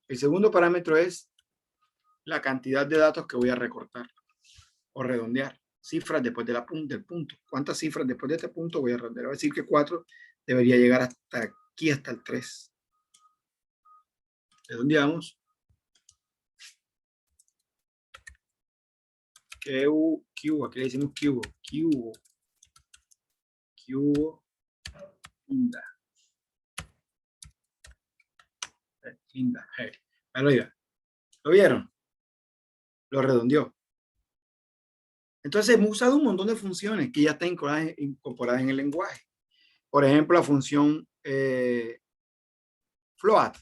S1: El segundo parámetro es la cantidad de datos que voy a recortar o redondear. Cifras después del punto. ¿Cuántas cifras después de este punto voy a redondear? Voy a decir que 4 debería llegar hasta aquí, hasta el 3. Redondeamos. Cubo, aquí le decimos cubo. Linda. Linda. ¿Lo vieron? Lo redondeó. Entonces hemos usado un montón de funciones que ya están incorporadas en el lenguaje. Por ejemplo, la función float.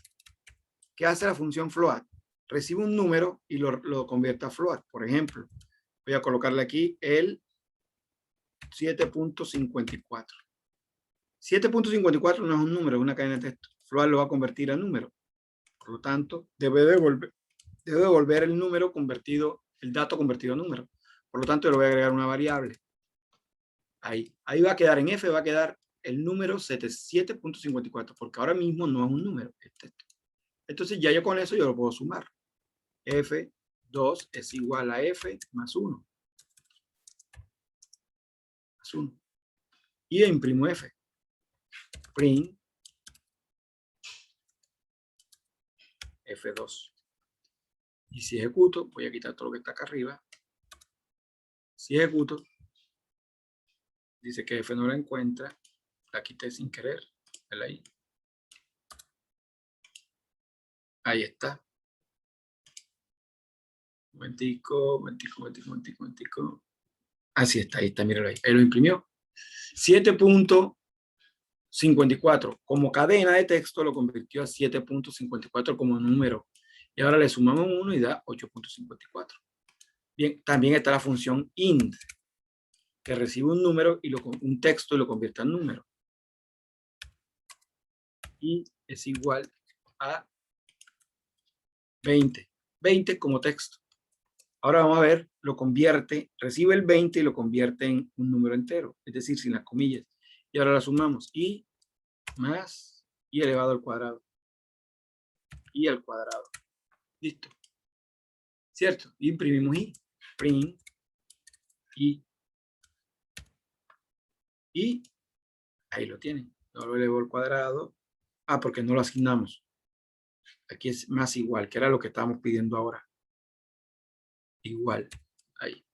S1: ¿Qué hace la función float? Recibe un número y lo convierte a float. Por ejemplo, voy a colocarle aquí el 7.54. 7.54 no es un número, es una cadena de texto. Float lo va a convertir a número. Por lo tanto, debe devolver el número convertido, el dato convertido a número. Por lo tanto, yo le voy a agregar una variable. Ahí va a quedar en F, va a quedar el número 7.54, porque ahora mismo no es un número, es texto. Entonces ya yo con eso yo lo puedo sumar. F2 es igual a F más 1. Más 1. Y imprimo F. Print F2. Y si ejecuto, voy a quitar todo lo que está acá arriba. Si ejecuto, dice que F no la encuentra. La quité sin querer. Ahí. Ahí está. Momentico. Así está, ahí está, míralo ahí. Él lo imprimió. 7.54 como cadena de texto lo convirtió a 7.54 como número. Y ahora le sumamos 1 y da 8.54. Bien, también está la función int, que recibe un número y un texto y lo convierte en número. Y es igual a 20. 20 como texto. Ahora vamos a ver, recibe el 20 y lo convierte en un número entero, es decir, sin las comillas. Y ahora la sumamos. Y más y elevado al cuadrado. Y al cuadrado. Listo. ¿Cierto? Y imprimimos i. Print i. Y ahí lo tienen. Yo lo elevo al cuadrado. Porque no lo asignamos. Aquí es más igual, que era lo que estábamos pidiendo ahora. Igual. Ahí.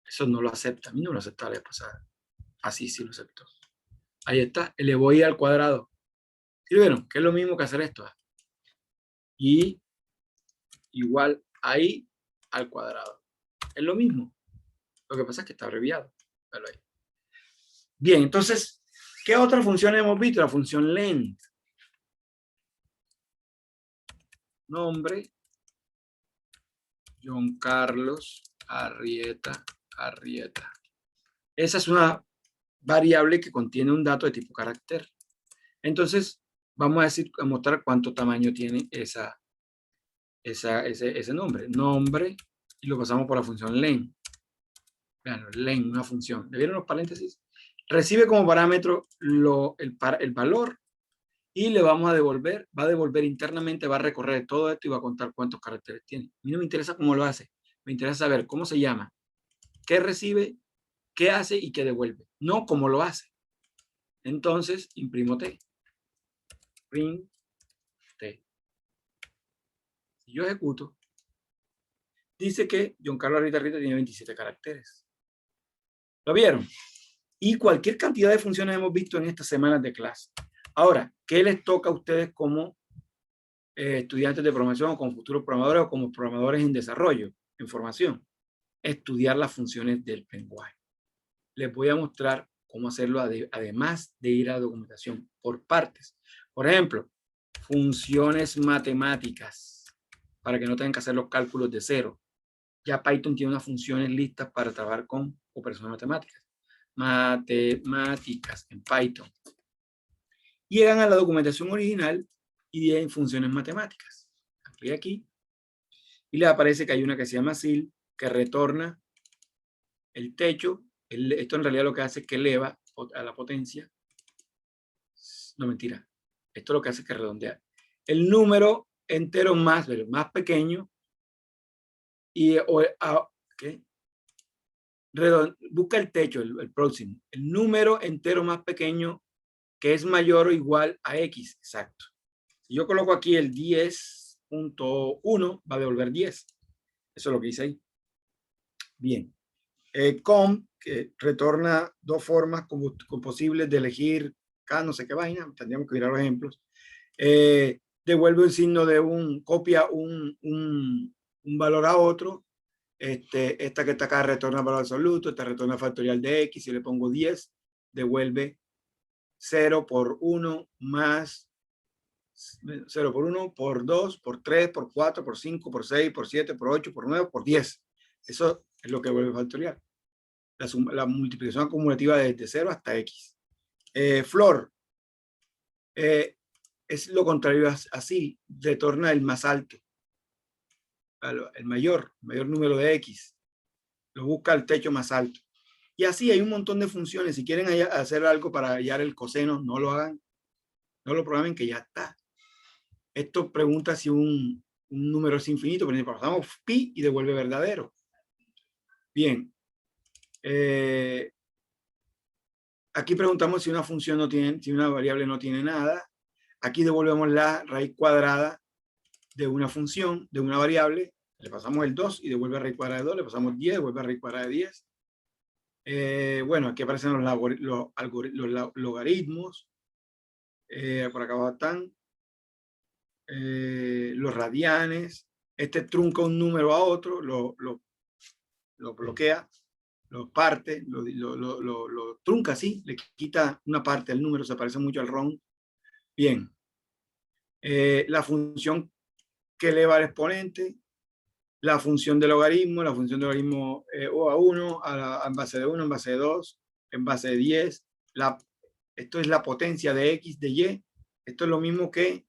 S1: Eso no lo acepta. A mí no lo aceptaba la vez pasada. Así sí lo aceptó. Ahí está. Elevó i al cuadrado. ¿Sí vieron? Que es lo mismo que hacer esto. Y igual a i al cuadrado. Es lo mismo. Lo que pasa es que está abreviado. Ahí. Bien, entonces, ¿qué otra función hemos visto? La función length. Nombre. John Carlos Arrieta. Esa es una variable que contiene un dato de tipo carácter. Entonces, vamos a mostrar cuánto tamaño tiene ese nombre. Nombre, y lo pasamos por la función len. Vean, len, una función. ¿Le vieron los paréntesis? Recibe como parámetro el valor y le vamos a devolver, va a devolver internamente, va a recorrer todo esto y va a contar cuántos caracteres tiene. A mí no me interesa cómo lo hace, me interesa saber cómo se llama, qué recibe, qué hace y qué devuelve, no cómo lo hace. Entonces, imprimo T. Print T. Si yo ejecuto, dice que John Carlos Arrieta tiene 27 caracteres. ¿Lo vieron? Y cualquier cantidad de funciones hemos visto en estas semanas de clase. Ahora, ¿qué les toca a ustedes como estudiantes de programación o como futuros programadores o como programadores en desarrollo, en formación? Estudiar las funciones del lenguaje. Les voy a mostrar cómo hacerlo además de ir a la documentación por partes. Por ejemplo, funciones matemáticas, para que no tengan que hacer los cálculos de cero. Ya Python tiene unas funciones listas para trabajar con operaciones matemáticas. Matemáticas en Python. Llegan a la documentación original y en funciones matemáticas. Estoy aquí y les aparece que hay una que se llama SIL, que retorna el techo. Esto en realidad lo que hace es que eleva a la potencia. No, mentira. Esto lo que hace es que redondea el número entero más pequeño y ¿qué? Busca el techo, el próximo. El número entero más pequeño que es mayor o igual a X. Exacto. Si yo coloco aquí el 10.1, va a devolver 10. Eso es lo que dice ahí. Bien. Com, que retorna dos formas posibles de elegir cada no sé qué vaina. Tendríamos que mirar los ejemplos. Devuelve el signo de copia un valor a otro. Esta que está acá retorna valor absoluto, esta retorna factorial de x, si le pongo 10, devuelve 0 por 1 más 0 por 1, por 2, por 3, por 4, por 5, por 6, por 7, por 8, por 9, por 10. Eso es lo que vuelve factorial. La multiplicación acumulativa desde 0 hasta x. Flor. Es lo contrario así. Retorna el más alto. El mayor número de x. Lo busca el techo más alto. Y así hay un montón de funciones. Si quieren hacer algo para hallar el coseno, no lo hagan. No lo programen, que ya está. Esto pregunta si un número es infinito. Por ejemplo, pasamos pi y devuelve verdadero. Bien. Aquí preguntamos si una función no tiene, si una variable no tiene nada. Aquí devolvemos la raíz cuadrada de una función, de una variable. Le pasamos el 2 y devuelve raíz cuadrada de 2. Le pasamos 10, devuelve raíz cuadrada de 10. Bueno, aquí aparecen los logaritmos. Por acá abajo están los radianes. Este trunca un número a otro, lo bloquea, lo parte, lo trunca así, le quita una parte del número, se parece mucho al round. Bien. La función que eleva al exponente, la función del logaritmo, o a 1, en base de 1, en base de 2, en base de 10. Esto es la potencia de x, de y. Esto es lo mismo que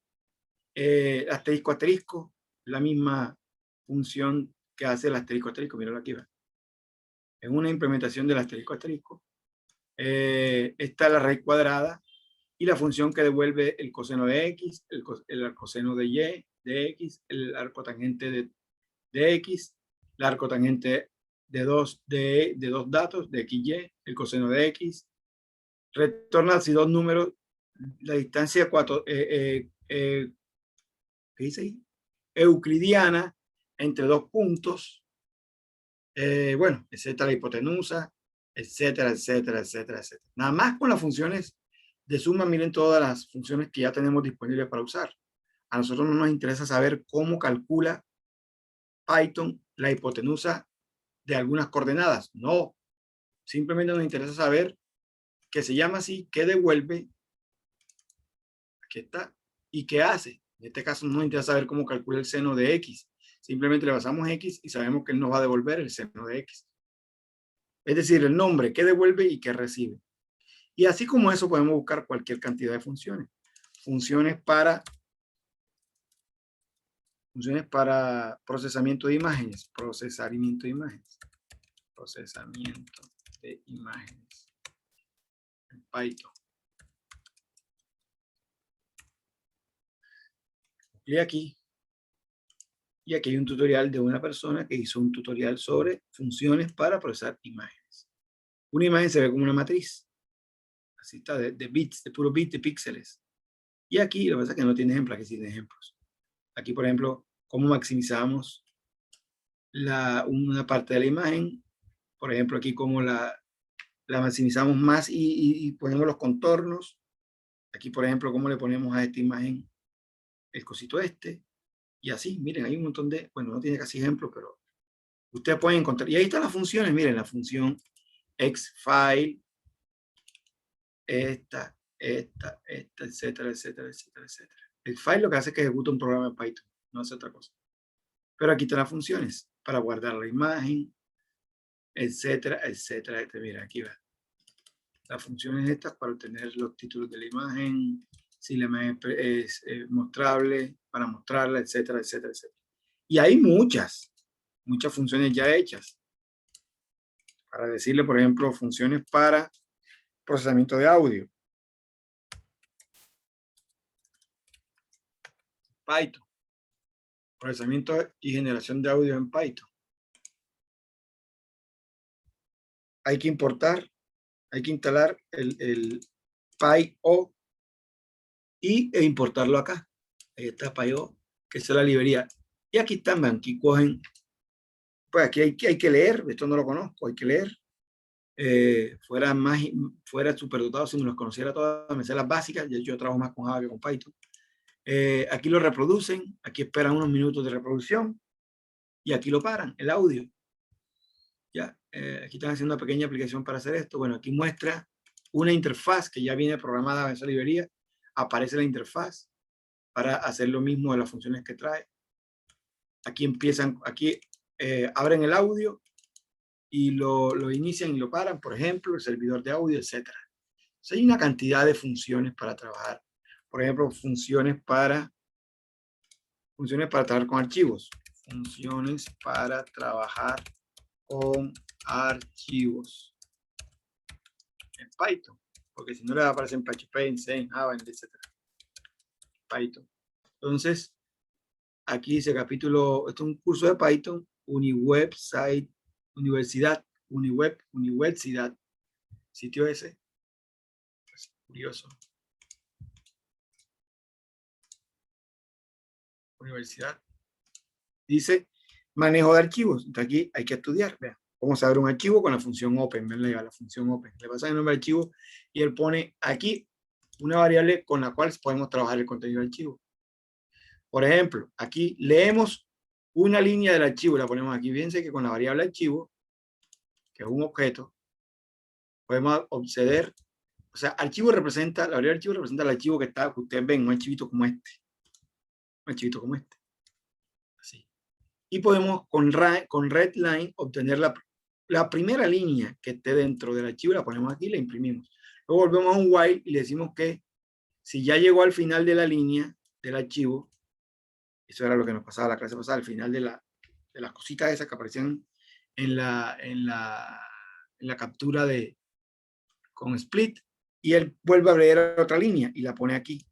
S1: asterisco, asterisco, la misma función que hace el asterisco, asterisco. Míralo aquí, ¿va? Es una implementación del asterisco, asterisco. Está la raíz cuadrada y la función que devuelve el coseno de x, el coseno de y, de x, el arco tangente de x, el arco tangente de dos datos, de x, y, el coseno de x. Retorna si dos números, la distancia ¿qué dice ahí? Euclidiana entre dos puntos. Bueno, etcétera, la hipotenusa, etcétera, etcétera, etcétera, etcétera. Nada más con las funciones de suma, miren todas las funciones que ya tenemos disponibles para usar. A nosotros no nos interesa saber cómo calcula Python la hipotenusa de algunas coordenadas. No, simplemente nos interesa saber que se llama así, qué devuelve, aquí está, y qué hace. En este caso no nos interesa saber cómo calcula el seno de x. Simplemente le pasamos x y sabemos que él nos va a devolver el seno de x. Es decir, el nombre, qué devuelve y qué recibe. Y así como eso podemos buscar cualquier cantidad de funciones. Funciones para procesamiento de imágenes. Procesamiento de imágenes. Procesamiento de imágenes. En Python. Y aquí hay un tutorial de una persona que hizo un tutorial sobre funciones para procesar imágenes. Una imagen se ve como una matriz. Así está, de bits, de puro bits, de píxeles. Y aquí lo que pasa es que no tiene ejemplos, aquí sí tiene ejemplos. Aquí, por ejemplo, cómo maximizamos una parte de la imagen. Por ejemplo, aquí cómo la maximizamos más y ponemos los contornos. Aquí, por ejemplo, cómo le ponemos a esta imagen el cosito este. Y así, miren, hay un montón de, bueno, no tiene casi ejemplos, pero ustedes pueden encontrar. Y ahí están las funciones, miren, la función xfile, esta, etcétera, etcétera, etcétera, etcétera. El file lo que hace es que ejecuta un programa de Python, no hace otra cosa. Pero aquí están las funciones para guardar la imagen, etcétera, etcétera, etcétera. Mira, aquí va. Las funciones estas para obtener los títulos de la imagen, si la imagen es mostrable, para mostrarla, etcétera, etcétera, etcétera. Y hay muchas funciones ya hechas. Para decirle, por ejemplo, funciones para procesamiento de audio. Python. Procesamiento y generación de audio en Python. Hay que importar, hay que instalar el PyO e importarlo acá. Ahí está PyO, que es la librería. Y aquí están, aquí cogen, pues aquí hay que leer, esto no lo conozco, hay que leer. Fuera superdotado si me los conociera todas, me sé las básicas, yo trabajo más con Java que con Python. Aquí lo reproducen, aquí esperan unos minutos de reproducción y aquí lo paran, el audio. Ya, aquí están haciendo una pequeña aplicación para hacer esto. Bueno, aquí muestra una interfaz que ya viene programada en esa librería. Aparece la interfaz para hacer lo mismo de las funciones que trae. Aquí empiezan, aquí abren el audio y lo inician y lo paran, por ejemplo, el servidor de audio, etc. Hay una cantidad de funciones para trabajar. Por ejemplo, funciones para trabajar con archivos. Funciones para trabajar con archivos en Python, porque si no le aparecen en PHP, en C, Java, etc. Python. Entonces, aquí dice capítulo, esto es un curso de Python, Uniwebsite, Universidad, Universidad, sitio ese. Pues, curioso. Universidad. Dice manejo de archivos. Entonces aquí hay que estudiar. Vean, vamos a ver un archivo con la función open. Ven la función open. Le pasa el nombre del archivo y él pone aquí una variable con la cual podemos trabajar el contenido del archivo. Por ejemplo, aquí leemos una línea del archivo, la ponemos aquí. Fíjense que con la variable archivo, que es un objeto, podemos acceder. O sea, archivo representa, la variable archivo representa el archivo que ustedes ven, un archivito como este. Un archivito como este. Así. Y podemos con readline obtener la primera línea que esté dentro del archivo, la ponemos aquí y la imprimimos. Luego volvemos a un while y le decimos que si ya llegó al final de la línea del archivo, eso era lo que nos pasaba la clase pasada, al final de las cositas esas que aparecían en la captura con split, y él vuelve a leer otra línea y la pone aquí.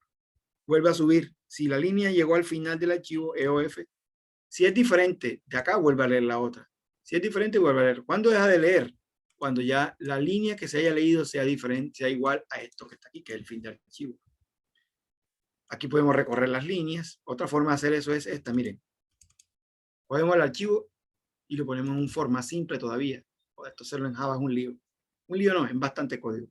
S1: Vuelve a subir. Si la línea llegó al final del archivo EOF, si es diferente, de acá vuelve a leer la otra. Si es diferente, vuelve a leer. ¿Cuándo deja de leer? Cuando ya la línea que se haya leído sea diferente, sea igual a esto que está aquí, que es el fin del archivo. Aquí podemos recorrer las líneas. Otra forma de hacer eso es esta, miren. Cogemos el archivo y lo ponemos en un forma simple todavía. Esto hacerlo en Java es un lío. Un lío no, es bastante código.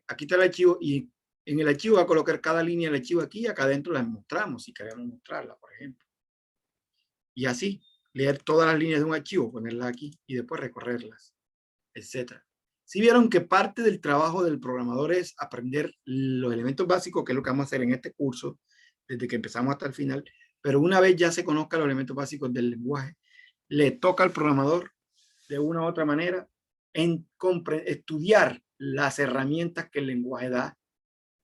S1: Aquí está el archivo y en el archivo va a colocar cada línea del archivo aquí y acá adentro la mostramos si queremos mostrarla, por ejemplo. Y así, leer todas las líneas de un archivo, ponerlas aquí y después recorrerlas, etc. Si vieron que parte del trabajo del programador es aprender los elementos básicos, que es lo que vamos a hacer en este curso, desde que empezamos hasta el final, pero una vez ya se conozcan los elementos básicos del lenguaje, le toca al programador de una u otra manera estudiar las herramientas que el lenguaje da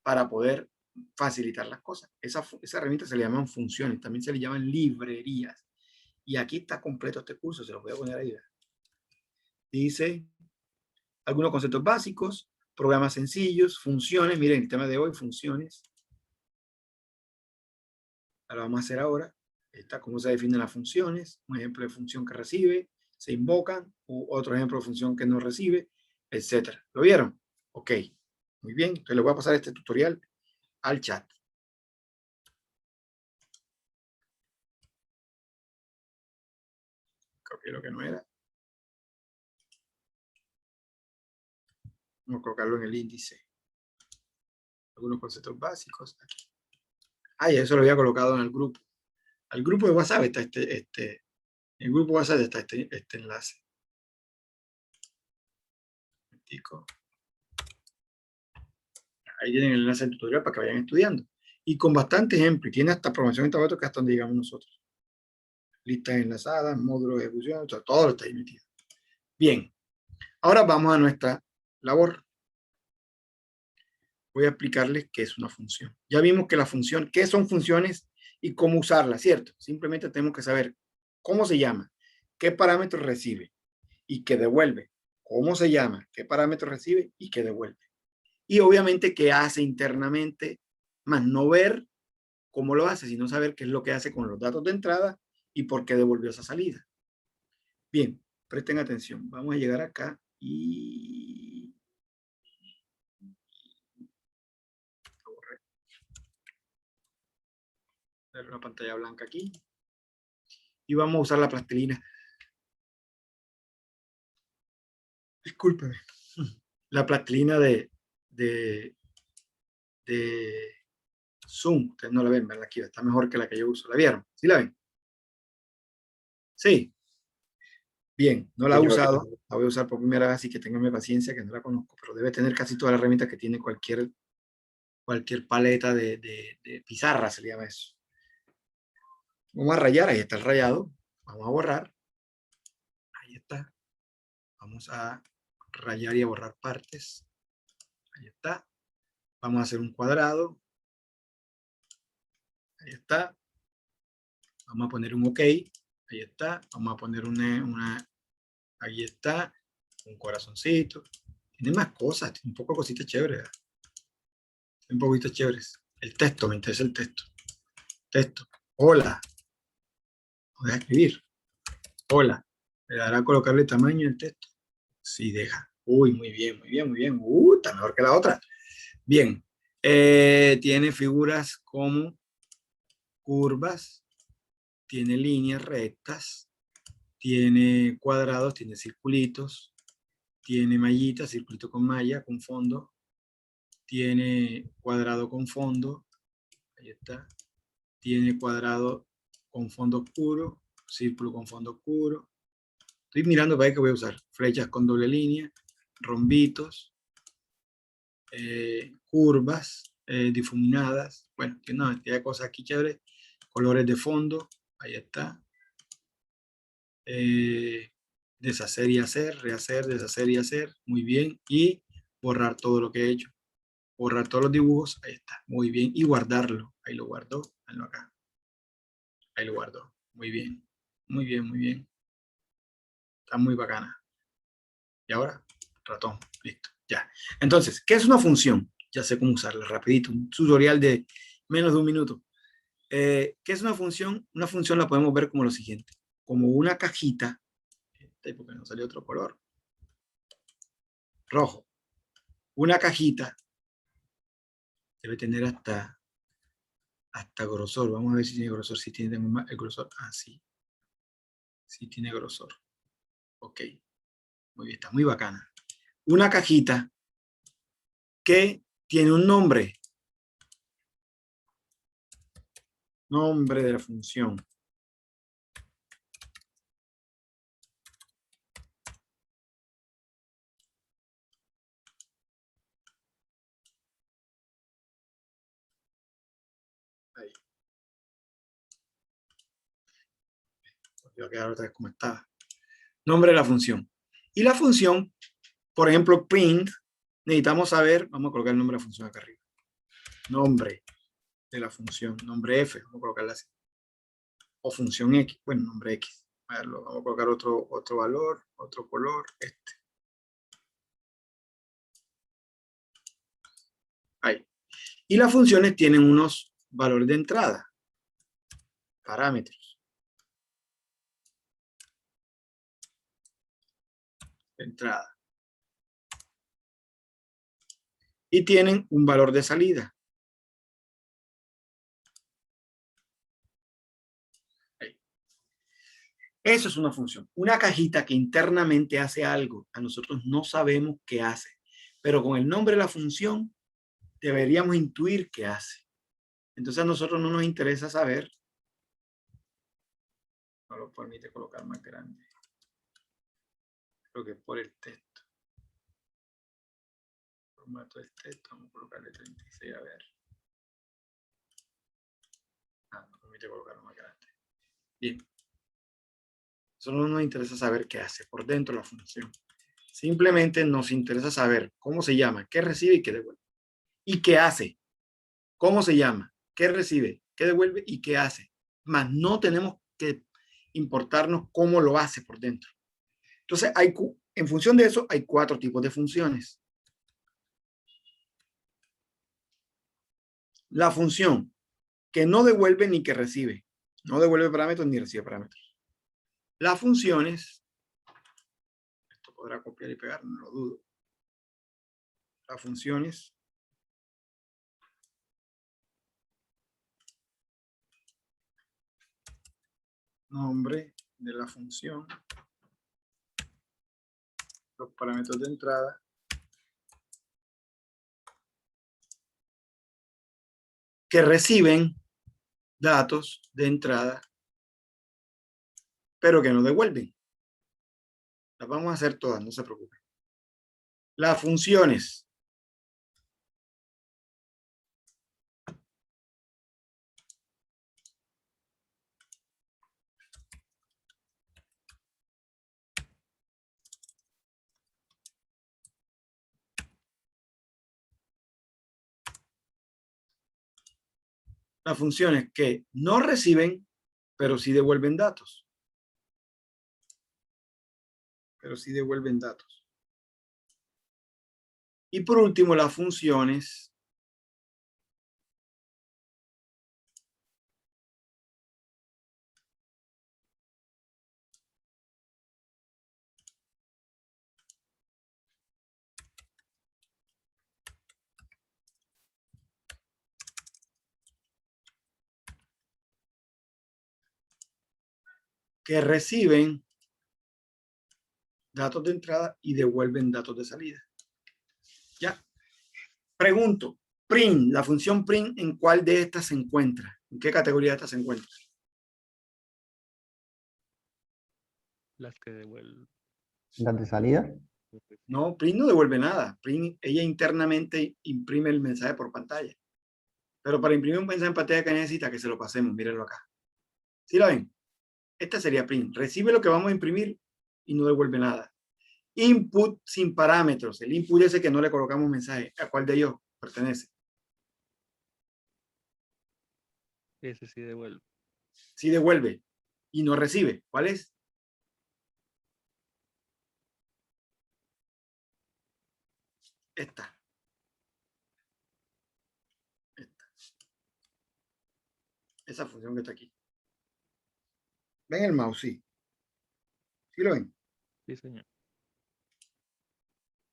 S1: para poder facilitar las cosas. Esas herramientas se le llaman funciones, también se le llaman librerías. Y aquí está completo este curso, se los voy a poner ahí. Dice algunos conceptos básicos, programas sencillos, funciones. Miren, el tema de hoy, funciones. Lo vamos a hacer ahora. Está cómo se definen las funciones, un ejemplo de función que recibe, se invocan, u otro ejemplo de función que no recibe, etc. ¿Lo vieron? Ok, muy bien. Entonces les voy a pasar este tutorial al chat. Copié lo que no era. Vamos a colocarlo en el índice. Algunos conceptos básicos. Aquí. Ah, y eso lo había colocado en el grupo. Al grupo de WhatsApp está en el grupo de WhatsApp está este enlace. Ahí tienen el enlace del tutorial para que vayan estudiando. Y con bastante ejemplo. Y tiene hasta programación en tableto, que hasta donde digamos nosotros. Listas enlazadas, módulos de ejecución, todo está ahí metido. Bien. Ahora vamos a nuestra labor. Voy a explicarles qué es una función. Ya vimos que la función, qué son funciones y cómo usarlas, ¿cierto? Simplemente tenemos que saber cómo se llama, qué parámetros recibe y qué devuelve. Cómo se llama, qué parámetros recibe y qué devuelve. Y obviamente qué hace internamente, más no ver cómo lo hace, sino saber qué es lo que hace con los datos de entrada y por qué devolvió esa salida. Bien, presten atención. Vamos a llegar acá y dar una pantalla blanca aquí. Y vamos a usar la plastilina. Discúlpeme. La plastilina de Zoom. Ustedes no la ven, ¿verdad? Aquí está mejor que la que yo uso. ¿La vieron? ¿Sí la ven? Sí. Bien, no la he
S4: Señor.
S1: usado, la voy a usar por primera vez, así que ténganme paciencia, que no la conozco, pero debe tener casi todas las herramientas que tiene cualquier paleta de pizarra, se le llama eso. Vamos a rayar, ahí está el rayado. Vamos a borrar. Ahí está. Vamos a rayar y a borrar partes. Ahí está. Vamos a hacer un cuadrado. Ahí está. Vamos a poner un OK. Ahí está. Vamos a poner ahí está. Un corazoncito. Tiene más cosas. Tiene un poco de cositas chéveres. ¿Verdad? Un poquito chéveres. El texto, me interesa el texto. Texto. Hola. Voy a escribir. Hola. ¿Le dará a colocarle tamaño el texto? Sí, deja. Uy, muy bien, muy bien, muy bien. Está mejor que la otra. Bien. Tiene figuras como curvas, tiene líneas rectas, tiene cuadrados, tiene circulitos, tiene mallitas, circulito con malla, con fondo, tiene cuadrado con fondo, ahí está, tiene cuadrado con fondo oscuro, círculo con fondo oscuro. Estoy mirando para ver qué voy a usar. Flechas con doble línea, rombitos, curvas difuminadas. Bueno, tiene una cantidad de cosas aquí chéveres. Colores de fondo, ahí está. Deshacer y hacer, rehacer, deshacer y hacer. Muy bien. Y borrar todo lo que he hecho. Borrar todos los dibujos, ahí está. Muy bien. Y guardarlo. Ahí lo guardo. Acá. Ahí lo guardo. Muy bien. Muy bien, muy bien. Está muy bacana. Y ahora, ratón. Listo. Ya. Entonces, ¿qué es una función? Ya sé cómo usarla rapidito. Un tutorial de menos de un minuto. ¿Qué es una función? Una función la podemos ver como lo siguiente. Como una cajita. Porque no salió otro color. Rojo. Una cajita. Debe tener hasta grosor. Vamos a ver si tiene grosor. Si tiene el grosor. Ah, sí. Sí tiene grosor. Ok. Muy bien. Está muy bacana. Una cajita que tiene un nombre. Nombre de la función. Ahí. Voy a quedar otra vez como estaba. Nombre de la función. Y la función, por ejemplo, print, necesitamos saber, vamos a colocar el nombre de la función acá arriba. Nombre de la función, nombre F, vamos a colocarla así. O función X, bueno, nombre X. Vamos a colocar otro valor, otro color, este. Ahí. Y las funciones tienen unos valores de entrada, parámetros. De entrada. Y tienen un valor de salida. Ahí. Eso es una función. Una cajita que internamente hace algo. A nosotros no sabemos qué hace. Pero con el nombre de la función deberíamos intuir qué hace. Entonces a nosotros no nos interesa saber. No lo permite colocar más grande. Creo que por el texto. Formato del texto. Vamos a colocarle 36 a ver. No permite colocarlo más grande. Bien. Solo nos interesa saber qué hace por dentro la función. Simplemente nos interesa saber cómo se llama, qué recibe y qué devuelve. ¿Y qué hace? ¿Cómo se llama? ¿Qué recibe? ¿Qué devuelve? ¿Y qué hace? Más no tenemos que importarnos cómo lo hace por dentro. Entonces, en función de eso, hay 4 tipos de funciones. La función que no devuelve ni que recibe. No devuelve parámetros ni recibe parámetros. Las funciones, esto podrá copiar y pegar, no lo dudo. Las funciones nombre de la función, los parámetros de entrada, que reciben datos de entrada, pero que no devuelven. Las vamos a hacer todas, no se preocupen. Las funciones. Las funciones que no reciben, pero sí devuelven datos. Pero sí devuelven datos. Y por último, las funciones que reciben datos de entrada y devuelven datos de salida. Ya. Pregunto, print, la función print, ¿en cuál de estas se encuentra? ¿En qué categoría de estas se encuentra?
S5: Las que devuelven.
S6: ¿Las de salida?
S1: No, print no devuelve nada. Print, ella internamente imprime el mensaje por pantalla. Pero para imprimir un mensaje en pantalla, que necesita que se lo pasemos. Mírenlo acá. ¿Sí la ven? Esta sería print. Recibe lo que vamos a imprimir y no devuelve nada. Input sin parámetros. El input ese que no le colocamos mensaje. ¿A cuál de ellos pertenece?
S5: Ese sí devuelve.
S1: Sí devuelve y no recibe. ¿Cuál es? Esta. Esa función que está aquí. ¿Ven el mouse? Sí. ¿Sí lo ven?
S5: Sí, señor.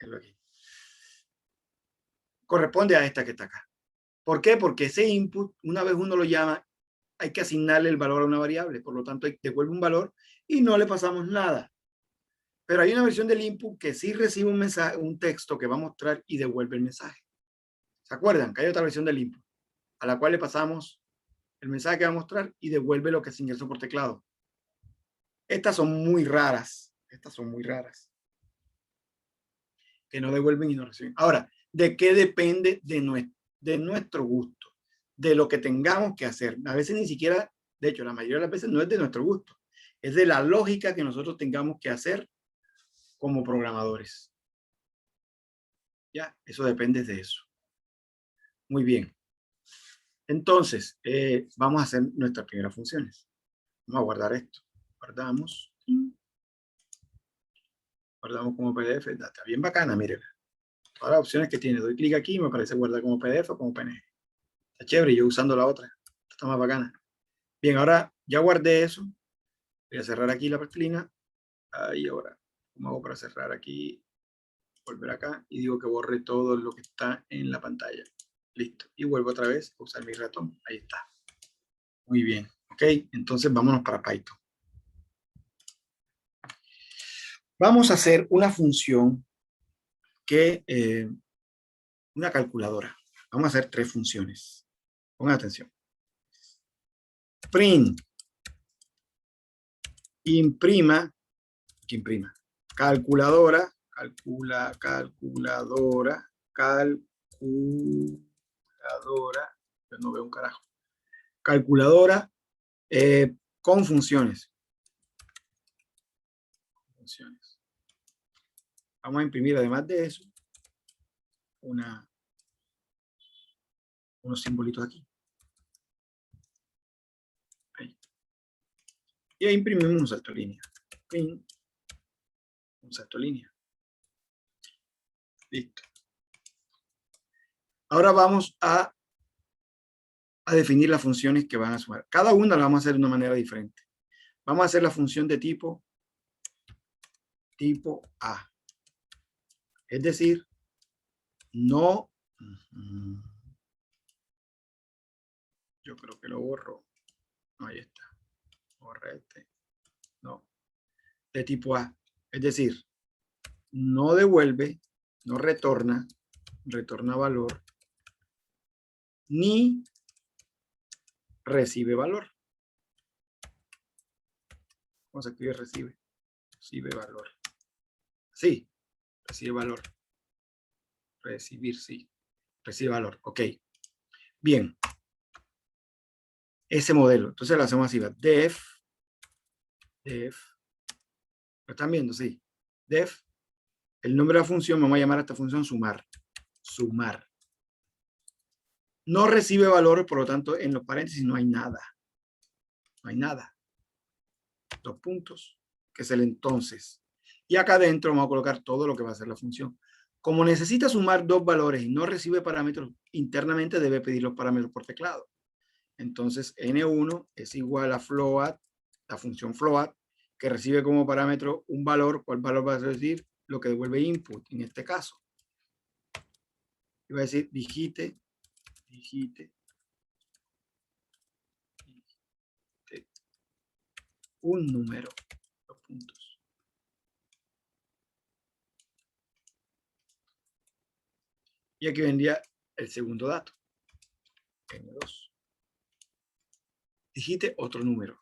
S1: Aquí. Corresponde a esta que está acá. ¿Por qué? Porque ese input, una vez uno lo llama, hay que asignarle el valor a una variable. Por lo tanto, devuelve un valor y no le pasamos nada. Pero hay una versión del input que sí recibe un mensaje, un texto que va a mostrar y devuelve el mensaje. ¿Se acuerdan? Que hay otra versión del input a la cual le pasamos el mensaje que va a mostrar y devuelve lo que se ingresó por teclado. Estas son muy raras. Estas son muy raras. Que no devuelven y no reciben. Ahora, ¿de qué depende? De nuestro gusto, de lo que tengamos que hacer. A veces ni siquiera, de hecho, la mayoría de las veces no es de nuestro gusto, es de la lógica que nosotros tengamos que hacer como programadores. Ya, eso depende de eso. Muy bien. Entonces, vamos a hacer nuestras primeras funciones. Vamos a guardar esto. Guardamos. Guardamos como PDF. Está bien bacana, miren. Todas las opciones que tiene. Doy clic aquí y me aparece guardar como PDF o como PNG. Está chévere, yo usando la otra. Está más bacana. Bien, ahora ya guardé eso. Voy a cerrar aquí la plastilina. Ahí ahora. ¿Cómo hago para cerrar aquí? Volver acá y digo que borre todo lo que está en la pantalla. Listo. Y vuelvo otra vez a usar mi ratón. Ahí está. Muy bien. Ok, entonces vámonos para Python. Vamos a hacer una función que, una calculadora. Vamos a hacer 3 funciones. Pongan atención. Print. Imprima. Que imprima. Calculadora. Calculadora. Yo no veo un carajo. Calculadora con funciones. Vamos a imprimir, además de eso, unos simbolitos aquí. Ahí. Y ahí imprimimos un salto línea. Un salto línea. Listo. Ahora vamos a definir las funciones que van a sumar. Cada una la vamos a hacer de una manera diferente. Vamos a hacer la función de tipo A. Es decir, no. Yo creo que lo borro. No, ahí está. Borra este. No. De tipo A. Es decir, no devuelve, no retorna valor, ni recibe valor. Vamos a escribir recibe valor. Sí, recibe valor. Recibir, sí. Recibe valor. Ok. Bien. Ese modelo. Entonces lo hacemos así. Def. ¿Lo están viendo? Sí. Def. El nombre de la función, vamos a llamar a esta función sumar. Sumar. No recibe valor, por lo tanto, en los paréntesis no hay nada. No hay nada. 2 puntos, que es el entonces. Y acá adentro vamos a colocar todo lo que va a ser la función. Como necesita sumar 2 valores y no recibe parámetros, internamente debe pedir los parámetros por teclado. Entonces, N1 es igual a float, la función float, que recibe como parámetro un valor. ¿Cuál valor va a decir? Lo que devuelve input, en este caso. Y va a decir digite un número. 2 puntos. Y aquí vendría el segundo dato. N2. Digite otro número.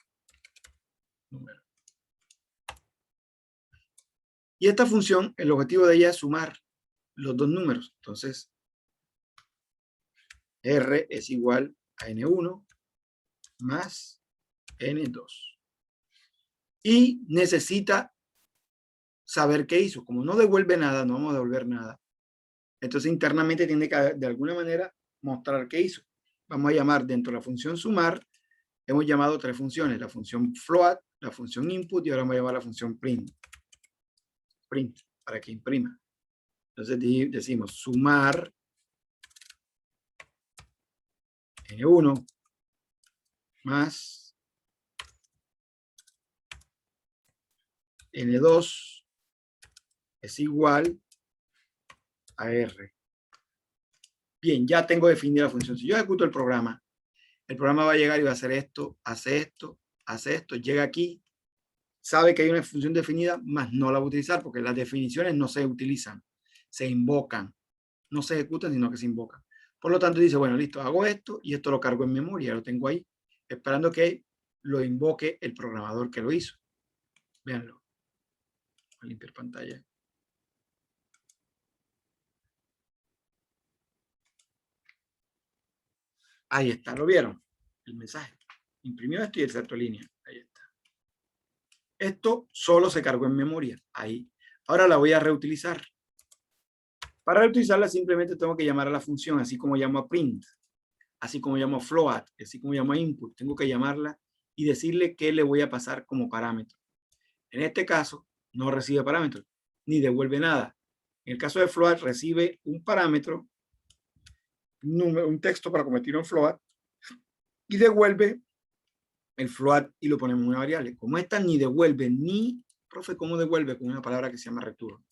S1: Y esta función, el objetivo de ella es sumar los 2 números. Entonces, R es igual a N1 más N2. Y necesita saber qué hizo. Como no devuelve nada, no vamos a devolver nada. Entonces, internamente tiene que, de alguna manera, mostrar qué hizo. Vamos a llamar dentro de la función sumar, hemos llamado 3 funciones. La función float, la función input y ahora vamos a llamar la función print. Print, para que imprima. Entonces decimos sumar N1 más N2 es igual a R. Bien, ya tengo definida la función. Si yo ejecuto el programa va a llegar y va a hacer esto, hace esto, hace esto, llega aquí, sabe que hay una función definida, mas no la va a utilizar porque las definiciones no se utilizan, se invocan. No se ejecutan, sino que se invocan. Por lo tanto, dice, bueno, listo, hago esto y esto lo cargo en memoria, lo tengo ahí, esperando que lo invoque el programador que lo hizo. Véanlo. Voy a limpiar pantalla. Ahí está, ¿lo vieron? El mensaje. Imprimió esto y el salto de línea. Ahí está. Esto solo se cargó en memoria. Ahí. Ahora la voy a reutilizar. Para reutilizarla simplemente tengo que llamar a la función, así como llamo a print, así como llamo a float, así como llamo a input. Tengo que llamarla y decirle qué le voy a pasar como parámetro. En este caso, no recibe parámetros, ni devuelve nada. En el caso de float, recibe un parámetro, un texto para convertirlo en float, y devuelve el float y lo ponemos en una variable. Como esta ni devuelve, ni, profe, ¿cómo devuelve? Con una palabra que se llama return.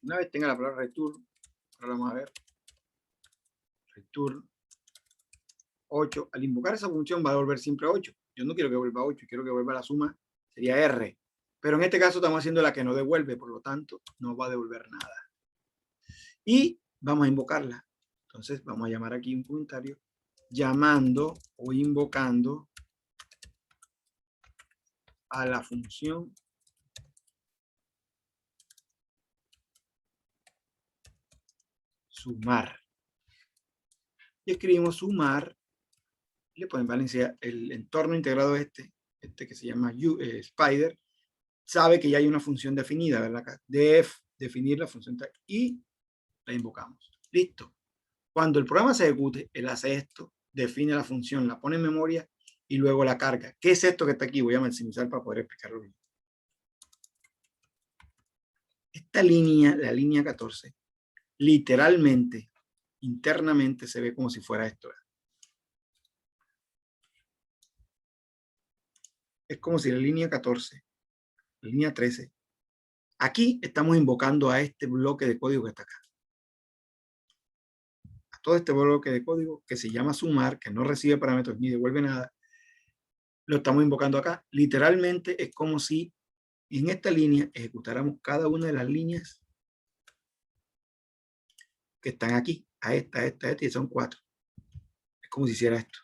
S1: Una vez tenga la palabra return, ahora vamos a ver. Return 8. Al invocar esa función va a devolver siempre 8. Yo no quiero que vuelva 8, quiero que vuelva la suma, sería R. Pero en este caso estamos haciendo la que no devuelve, por lo tanto, no va a devolver nada. Y vamos a invocarla. Entonces, vamos a llamar aquí un comentario, llamando o invocando a la función sumar. Y escribimos sumar, y le ponemos Valencia, el entorno integrado este que se llama Spider, sabe que ya hay una función definida, ¿verdad? Acá, def, definir la función y la invocamos. Listo. Cuando el programa se ejecute, él hace esto, define la función, la pone en memoria y luego la carga. ¿Qué es esto que está aquí? Voy a maximizar para poder explicarlo bien. Esta línea, la línea 14, literalmente, internamente se ve como si fuera esto. Es como si la línea 14, la línea 13, aquí estamos invocando a este bloque de código que está acá. A todo este bloque de código que se llama sumar, que no recibe parámetros ni devuelve nada, lo estamos invocando acá. Literalmente es como si en esta línea ejecutáramos cada una de las líneas que están aquí, a esta, y son 4. Es como si hiciera esto.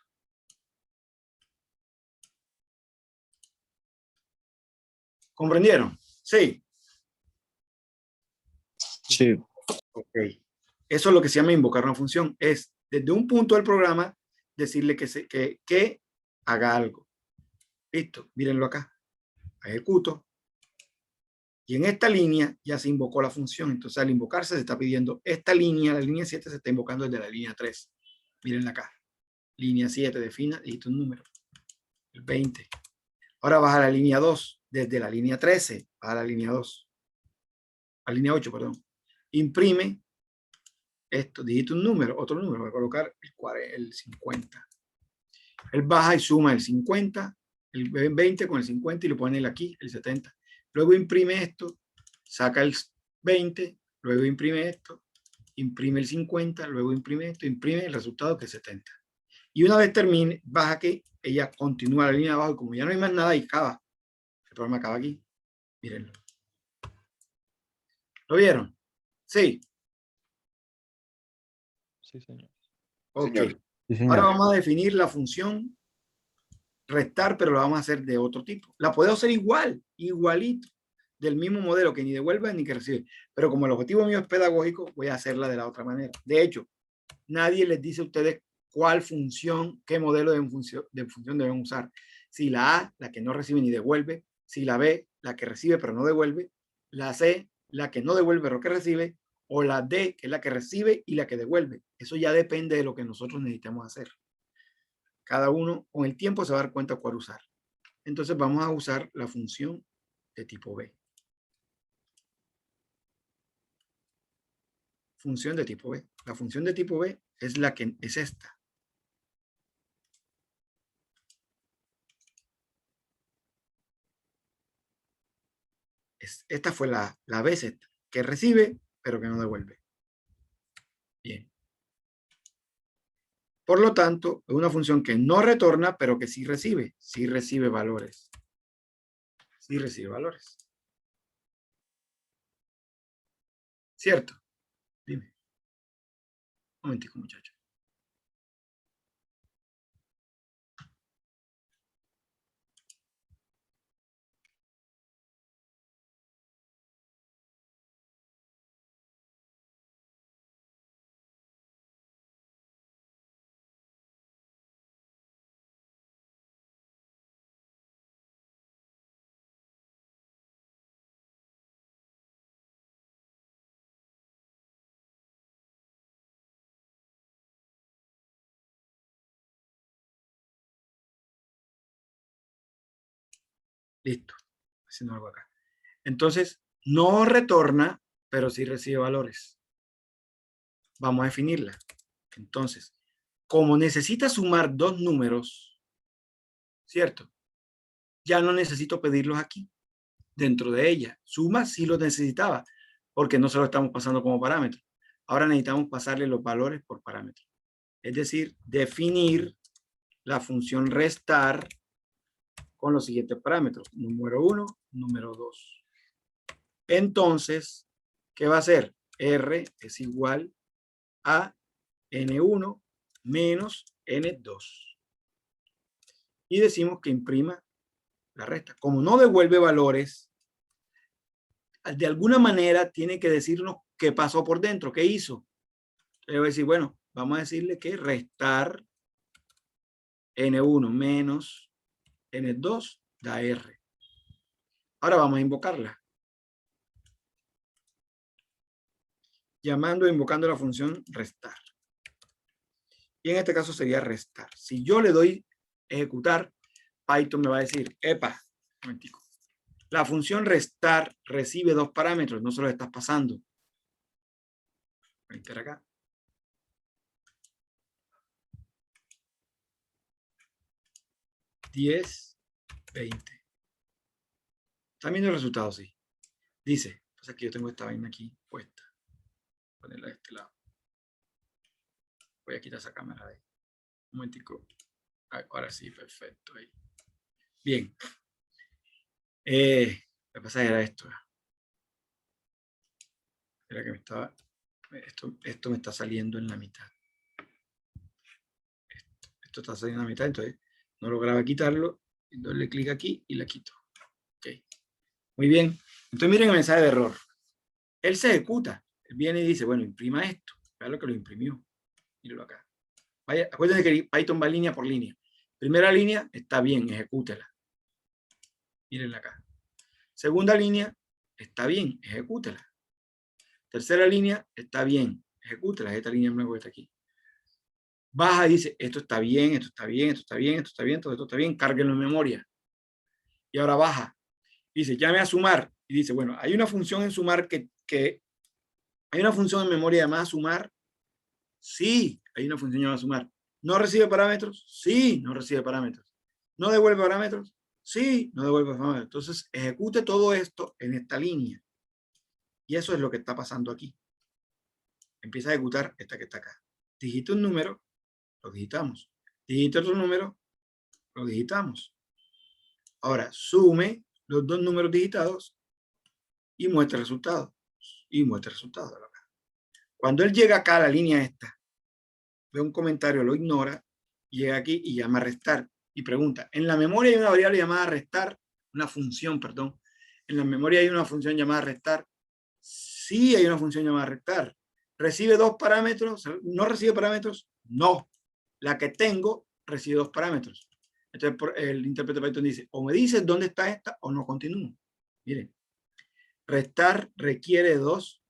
S1: ¿Comprendieron? Sí.
S7: Sí.
S1: Ok. Eso es lo que se llama invocar una función. Es desde un punto del programa decirle que haga algo. Listo, mírenlo acá. Ejecuto. Y en esta línea ya se invocó la función. Entonces al invocarse se está pidiendo esta línea, la línea 7 se está invocando desde la línea 3. Mírenla acá. Línea 7, defina, digita un número. El 20. Ahora baja a la línea 2. Desde la línea 13 a la línea 2. A la línea 8, perdón. Imprime esto, digita un número, otro número. Voy a colocar el 50. Él baja y suma el 50, el 20 con el 50 y lo pone aquí, el 70. Luego imprime esto, saca el 20, luego imprime esto, imprime el 50, luego imprime esto, imprime el resultado que es 70. Y una vez termine, baja aquí, ella continúa la línea de abajo y como ya no hay más nada y acaba. El programa acaba aquí. Mírenlo. ¿Lo vieron? Sí.
S5: Sí, señor.
S1: Ok.
S7: Señor.
S6: Sí, señor.
S1: Ahora vamos a definir la función restar, pero la vamos a hacer de otro tipo. La podemos hacer igual, igualito, del mismo modelo, que ni devuelve ni que recibe. Pero como el objetivo mío es pedagógico, voy a hacerla de la otra manera. De hecho, nadie les dice a ustedes cuál función, qué modelo de función deben usar. Si la A, la que no recibe ni devuelve, si la B, la que recibe pero no devuelve, la C, la que no devuelve pero que recibe, o la D, que es la que recibe y la que devuelve. Eso ya depende de lo que nosotros necesitamos hacer. Cada uno con el tiempo se va a dar cuenta cuál usar. Entonces vamos a usar la función de tipo B. Función de tipo B. La función de tipo B es la que es esta. Esta fue la BZ, que recibe, pero que no devuelve. Bien. Por lo tanto, es una función que no retorna, pero que sí recibe. Sí recibe valores. Sí recibe valores. ¿Cierto? Dime. Un momentico, muchacho. Listo. Haciendo algo acá. Entonces, no retorna, pero sí recibe valores. Vamos a definirla. Entonces, como necesita sumar dos números, ¿cierto? Ya no necesito pedirlos aquí, dentro de ella. Suma sí lo necesitaba, porque no se lo estamos pasando como parámetro. Ahora necesitamos pasarle los valores por parámetro. Es decir, definir la función restar con los siguientes parámetros. Número 1, número 2. Entonces, ¿qué va a hacer? R es igual a N1 menos N2. Y decimos que imprima la resta. Como no devuelve valores, de alguna manera tiene que decirnos qué pasó por dentro, qué hizo. Le voy a decir, bueno, vamos a decirle que restar N1 menos N2 da R. Ahora vamos a invocarla. Llamando e invocando la función restar. Y en este caso sería restar. Si yo le doy ejecutar, Python me va a decir, epa, un momentico. La función restar recibe dos parámetros, no se los estás pasando. Voy a entrar acá. $10, $20. ¿Están viendo el resultado? Sí. Dice, pues aquí yo tengo esta vaina aquí puesta. Ponerla de este lado. Voy a quitar esa cámara de ahí. Un momentico. Ahora sí, perfecto. Ahí. Bien. Lo que pasa era esto. Era que me estaba... Esto me está saliendo en la mitad. Esto está saliendo en la mitad, entonces no lograba quitarlo. Doble clic aquí y la quito. Ok. Muy bien. Entonces miren el mensaje de error. Él se ejecuta. Él viene y dice, bueno, imprima esto. Vean lo que lo imprimió. Míralo acá. Vaya, acuérdense que Python va línea por línea. Primera línea, está bien, ejecútela. Mírenla acá. Segunda línea, está bien, ejecútela. Tercera línea, está bien, ejecútela. Esta línea nueva que está aquí. Baja y dice, esto está bien, esto está bien, esto está bien, esto está bien, todo esto está bien, cárguenlo en memoria. Y ahora baja. Dice, llame a sumar. Y dice, bueno, hay una función en sumar que hay una función en memoria llamada sumar. Sí, hay una función llamada sumar. ¿No recibe parámetros? Sí, no recibe parámetros. ¿No devuelve parámetros? Sí, no devuelve parámetros. Entonces, ejecute todo esto en esta línea. Y eso es lo que está pasando aquí. Empieza a ejecutar esta que está acá. Digita un número, lo digitamos. Digita otro número, lo digitamos. Ahora, sume los dos números digitados y muestre el resultado. Y muestre el resultado. Cuando él llega acá a la línea esta, ve un comentario, lo ignora, llega aquí y llama a restar. Y pregunta, en la memoria hay una variable llamada restar, una función, perdón. En la memoria hay una función llamada restar. Sí hay una función llamada restar. ¿Recibe dos parámetros? ¿No recibe parámetros? No. La que tengo recibe dos parámetros. Entonces el intérprete de Python dice, o me dices dónde está esta o no continúo. Miren, restar requiere dos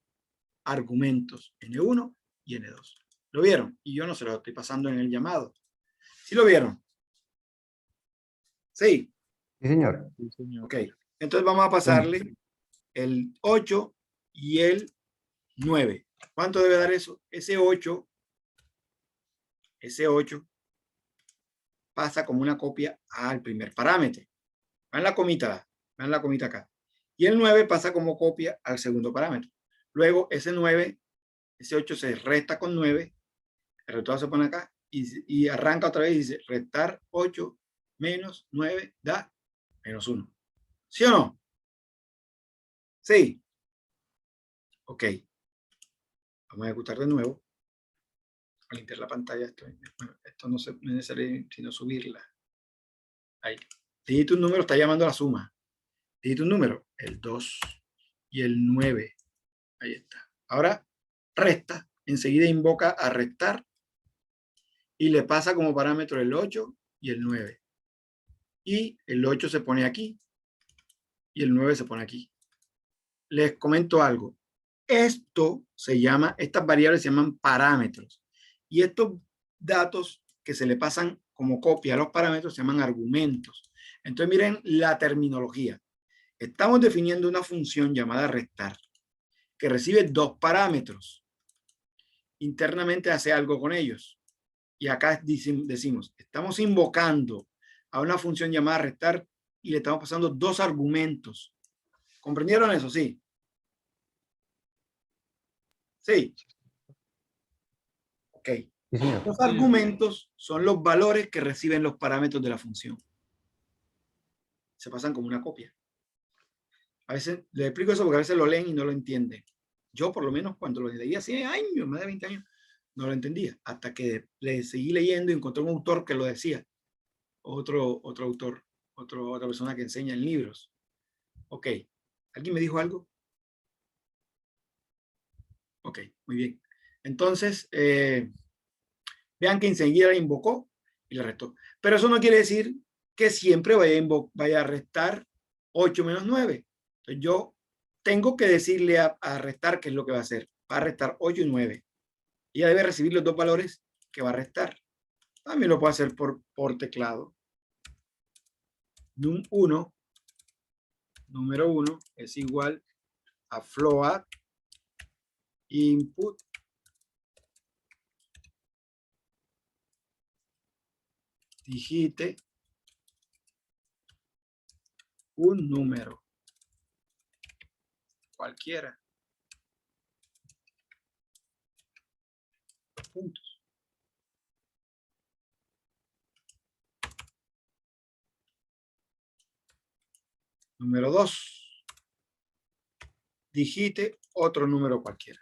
S1: argumentos, N1 y N2. ¿Lo vieron? Y yo no se lo estoy pasando en el llamado. ¿Sí lo vieron? Sí.
S6: Sí, señor.
S5: Sí, señor.
S1: Ok. Entonces vamos a pasarle el 8 y el 9. ¿Cuánto debe dar eso? Ese 8 pasa como una copia al primer parámetro. Vean la comita acá. Y el 9 pasa como copia al segundo parámetro. Luego ese 9, ese 8 se resta con 9, el resultado se pone acá y arranca otra vez y dice restar 8 menos 9 da menos 1. ¿Sí o no? Sí. Ok. Vamos a ejecutar de nuevo. A limpiar la pantalla. Esto no es necesario sino subirla. Ahí. Digita un número, está llamando a la suma. Digita un número, el 2 y el 9. Ahí está. Ahora resta. Enseguida invoca a restar y le pasa como parámetro el 8 y el 9. Y el 8 se pone aquí y el 9 se pone aquí. Les comento algo. Esto se llama, estas variables se llaman parámetros. Y estos datos que se le pasan como copia a los parámetros se llaman argumentos. Entonces miren la terminología. Estamos definiendo una función llamada restar que recibe dos parámetros. Internamente hace algo con ellos. Y acá decimos, estamos invocando a una función llamada restar y le estamos pasando dos argumentos. ¿Comprendieron eso? Sí. Sí. Ok.
S6: Sí, señor.
S1: Los argumentos son los valores que reciben los parámetros de la función. Se pasan como una copia. A veces, les explico eso porque a veces lo leen y no lo entienden. Yo, por lo menos, cuando lo leí hace años, más de 20 años, no lo entendía. Hasta que le seguí leyendo y encontré un autor que lo decía. Otro autor, otra persona que enseña en libros. Ok. ¿Alguien me dijo algo? Ok, muy bien. Entonces, vean que enseguida la invocó y la restó. Pero eso no quiere decir que siempre vaya a restar 8 menos 9. Entonces yo tengo que decirle a restar qué es lo que va a hacer. Va a restar 8 y 9. Y ella debe recibir los dos valores que va a restar. También lo puedo hacer por teclado. Num1, número 1, es igual a float input digite un número cualquiera. Puntos. Número 2. Digite otro número cualquiera.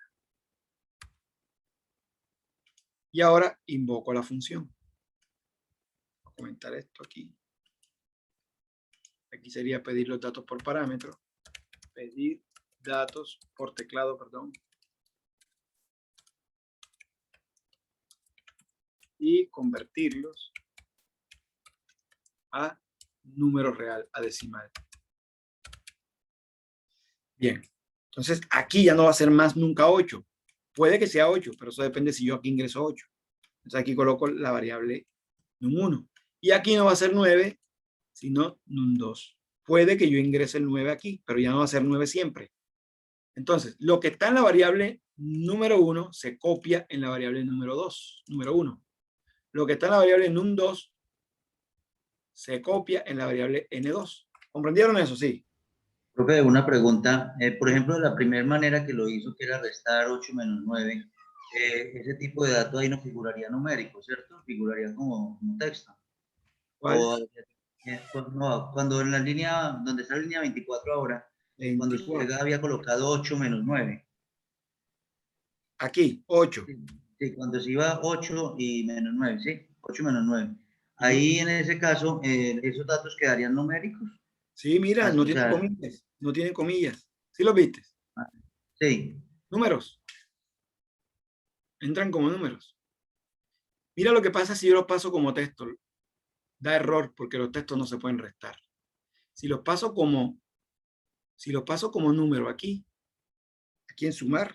S1: Y ahora invoco la función. Voy a comentar esto aquí. Aquí sería pedir los datos por parámetro. Pedir datos por teclado, perdón. y convertirlos a número real, a decimal. Bien, entonces aquí ya no va a ser más nunca 8. Puede que sea 8, pero eso depende si yo aquí ingreso 8. Entonces aquí coloco la variable num1. Y aquí no va a ser 9, sino num2. Puede que yo ingrese el 9 aquí, pero ya no va a ser 9 siempre. Entonces, lo que está en la variable número 1 se copia en la variable número 1. Lo que está en la variable num2 se copia en la variable n2. ¿Comprendieron eso? Sí.
S7: Profe, una pregunta. Por ejemplo, la primera manera que lo hizo, que era restar 8 menos 9, ese tipo de datos ahí no figuraría numérico, ¿cierto? Figuraría como texto.
S1: ¿Cuál?
S7: No, cuando en la línea, donde está la línea 24 ahora, cuando usted había colocado 8 menos 9.
S1: Aquí, 8.
S7: Sí, cuando se iba 8 y menos 9, ¿sí? 8 menos 9. Ahí, en ese caso, ¿esos datos quedarían numéricos?
S1: Sí, mira, no tienen
S7: sea,
S1: comillas. No tienen comillas. ¿Sí los viste?
S7: Sí.
S1: Números. Entran como números. Mira lo que pasa si yo los paso como texto. Da error porque los textos no se pueden restar. Si los paso como número aquí en sumar,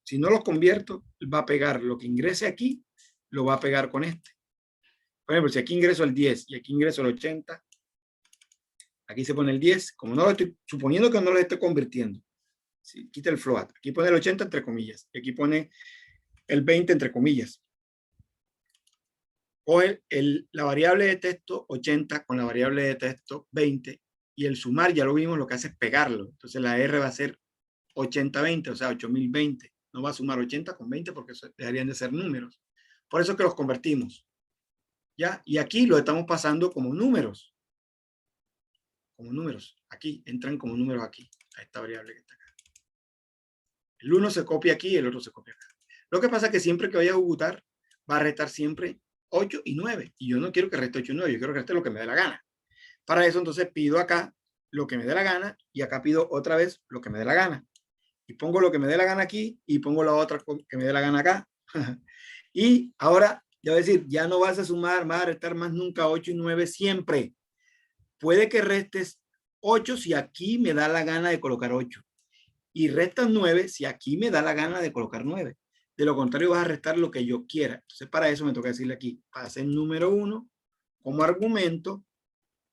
S1: si no los convierto, va a pegar lo que ingrese aquí, lo va a pegar con este. Por ejemplo, si aquí ingreso el 10 y aquí ingreso el 80, aquí se pone el 10, como no lo estoy, suponiendo que no lo estoy convirtiendo, ¿sí? Quita el float, aquí pone el 80 entre comillas, y aquí pone el 20 entre comillas. Coge la variable de texto 80 con la variable de texto 20, y el sumar, ya lo vimos, lo que hace es pegarlo. Entonces la R va a ser 80-20, o sea, 8020. No va a sumar 80 con 20 porque eso deberían de ser números. Por eso es que los convertimos. ¿Ya? Y aquí lo estamos pasando como números. Como números. Aquí, entran como números aquí, a esta variable que está acá. El uno se copia aquí y el otro se copia acá. Lo que pasa es que siempre que vaya a ejecutar, va a restar siempre 8 y 9. Y yo no quiero que reste 8 y 9, yo quiero que reste lo que me dé la gana. Para eso, entonces, pido acá lo que me dé la gana y acá pido otra vez lo que me dé la gana. Y pongo lo que me dé la gana aquí y pongo la otra que me dé la gana acá. Y ahora, ya voy a decir, ya no vas a sumar, vas a restar más nunca 8 y 9 siempre. Puede que restes 8 si aquí me da la gana de colocar 8. Y restas 9 si aquí me da la gana de colocar 9. De lo contrario, vas a restar lo que yo quiera. Entonces, para eso me toca decirle aquí, pase el número 1 como argumento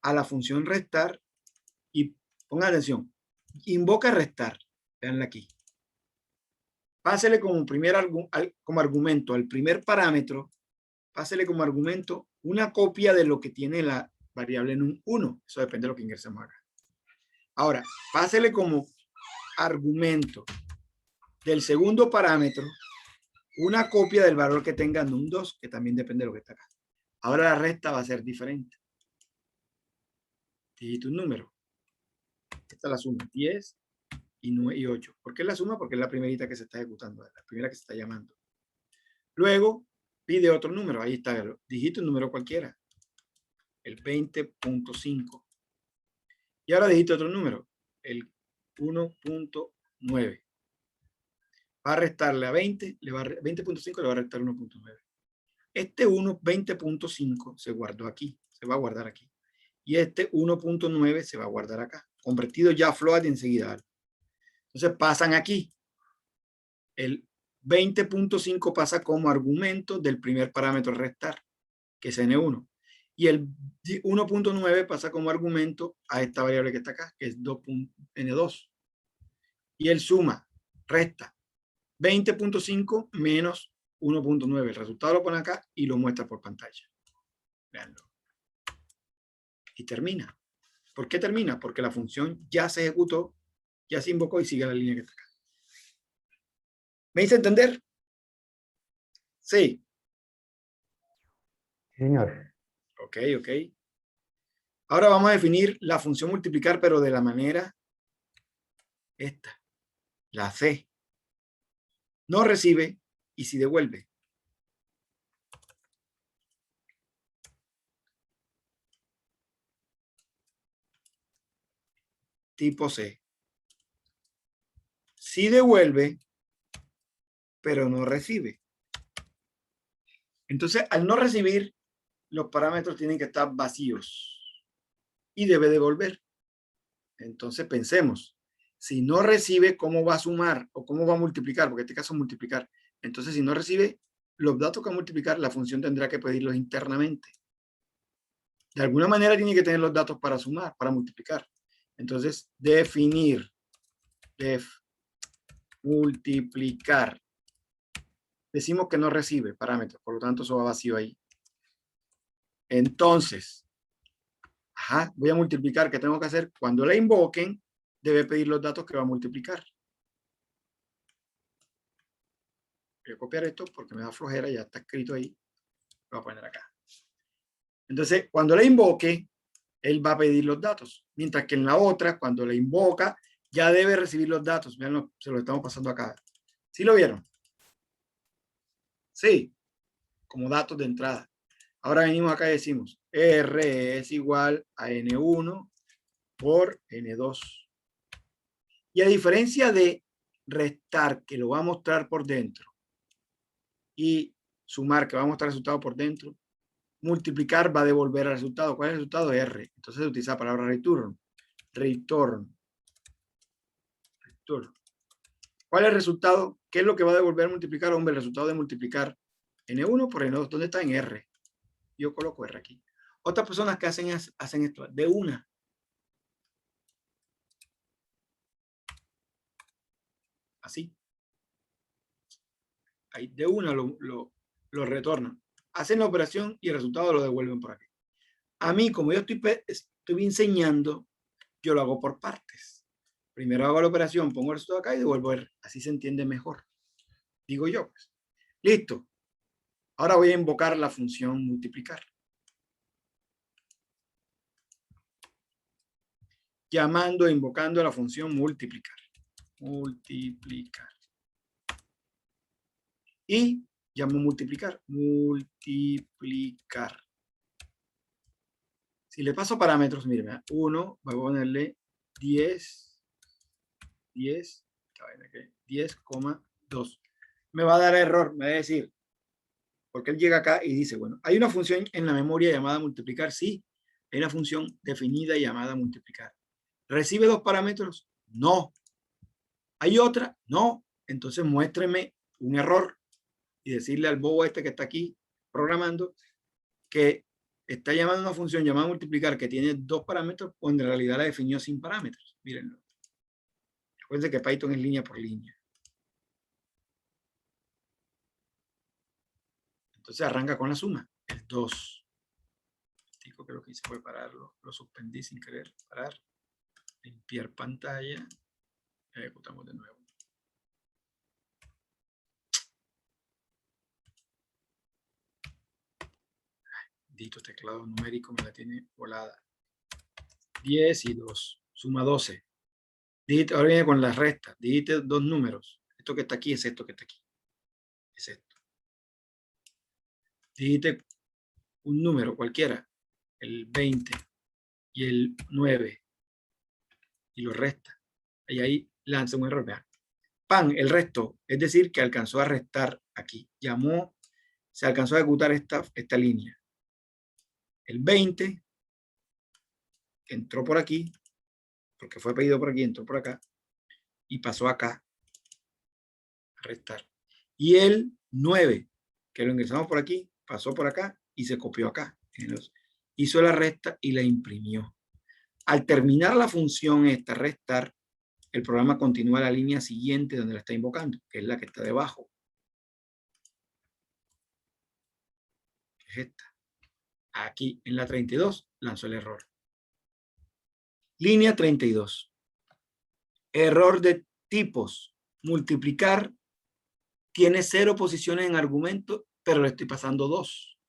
S1: a la función restar y pongan atención, invoca restar. Veanla aquí. Pásele como argumento al primer parámetro, pásele como argumento una copia de lo que tiene la variable num1. Eso depende de lo que ingresemos acá. Ahora, pásele como argumento del segundo parámetro una copia del valor que tenga num2, que también depende de lo que está acá. Ahora la resta va a ser diferente. Digito un número. Esta es la suma, 10 y 9 y 8. ¿Por qué la suma? Porque es la primerita que se está ejecutando, la primera que se está llamando. Luego pide otro número, ahí está, digita un número cualquiera, el 20.5. Y ahora digita otro número, el 1.9. Va a restarle a 20, 20.5 le va a restar 1.9. Este 20.5 se guardó aquí, se va a guardar aquí. Y este 1.9 se va a guardar acá, convertido ya a float enseguida. Entonces pasan aquí. El 20.5 pasa como argumento del primer parámetro restar, que es N1. Y el 1.9 pasa como argumento a esta variable que está acá, que es N2. Y él suma, resta 20.5 menos 1.9. El resultado lo pone acá y lo muestra por pantalla. Veanlo. Y termina. ¿Por qué termina? Porque la función ya se ejecutó, ya se invocó y sigue la línea que está acá. ¿Me hice entender? Sí.
S6: Señor.
S1: Ok, ok. Ahora vamos a definir la función multiplicar, pero de la manera esta. La C. No recibe y sí devuelve. Tipo C. Sí devuelve, pero no recibe. Entonces, al no recibir, los parámetros tienen que estar vacíos y debe devolver. Entonces, pensemos, si no recibe, ¿cómo va a sumar o cómo va a multiplicar? Porque en este caso es multiplicar. Entonces, si no recibe los datos que va a multiplicar, la función tendrá que pedirlos internamente. De alguna manera tiene que tener los datos para sumar, para multiplicar. Entonces, definir, multiplicar. Decimos que no recibe parámetros, por lo tanto eso va vacío ahí. Entonces, voy a multiplicar. ¿Qué tengo que hacer? Cuando la invoquen, debe pedir los datos que va a multiplicar. Voy a copiar esto porque me da flojera, ya está escrito ahí. Lo voy a poner acá. Entonces, cuando la invoque, él va a pedir los datos. Mientras que en la otra, cuando la invoca, ya debe recibir los datos. Vean, se lo estamos pasando acá. ¿Sí lo vieron? Sí, como datos de entrada. Ahora venimos acá y decimos R es igual a N1 por N2. Y a diferencia de restar, que lo va a mostrar por dentro, y sumar, que va a mostrar el resultado por dentro, multiplicar va a devolver el resultado. ¿Cuál es el resultado? R. Entonces se utiliza la palabra return. Return. ¿Cuál es el resultado? ¿Qué es lo que va a devolver multiplicar? Hombre, el resultado de multiplicar N1 por N2. ¿Dónde está? En R. Yo coloco R aquí. Otras personas que hacen esto de una. Así. Ahí de una lo retornan. Hacen la operación y el resultado lo devuelven por aquí. A mí, como yo estoy enseñando, yo lo hago por partes. Primero hago la operación, pongo el resultado acá y devuelvo R. Así se entiende mejor. Digo yo, pues. Listo. Ahora voy a invocar la función multiplicar. Llamando e invocando la función multiplicar. Multiplicar. Y llamo multiplicar. Multiplicar. Si le paso parámetros, miren, 1, voy a ponerle 10,2. Me va a dar error, me va a decir, porque él llega acá y dice, bueno, hay una función en la memoria llamada multiplicar. Sí, hay una función definida llamada multiplicar. ¿Recibe 2 parámetros? No. ¿Hay otra? No. Entonces muéstreme un error y decirle al bobo este que está aquí programando que está llamando una función llamada multiplicar que tiene 2 parámetros o en realidad la definió sin parámetros. Mírenlo. Recuerden que Python es línea por línea. Entonces arranca con la suma. El 2. Creo que lo que hice fue pararlo. Lo suspendí sin querer parar. Limpiar pantalla. Ejecutamos de nuevo. Dito teclado numérico me la tiene volada. 10 y 2. Suma 12. Digite, ahora viene con las restas. Digite 2 números. Esto que está aquí es esto que está aquí. Es esto. Digite un número cualquiera. El 20 y el 9. Y lo resta. Y ahí lanza un error. Vean. Pan, el resto. Es decir, que alcanzó a restar aquí. Llamó, se alcanzó a ejecutar esta línea. El 20 entró por aquí, porque fue pedido por aquí, entró por acá, y pasó acá a restar. Y el 9, que lo ingresamos por aquí, pasó por acá y se copió acá. Hizo la resta y la imprimió. Al terminar la función esta, restar, el programa continúa la línea siguiente donde la está invocando, que es la que está debajo. Que es esta. Aquí en la 32 lanzó el error. Línea 32. Error de tipos. Multiplicar tiene 0 posiciones en argumento, pero le estoy pasando 2.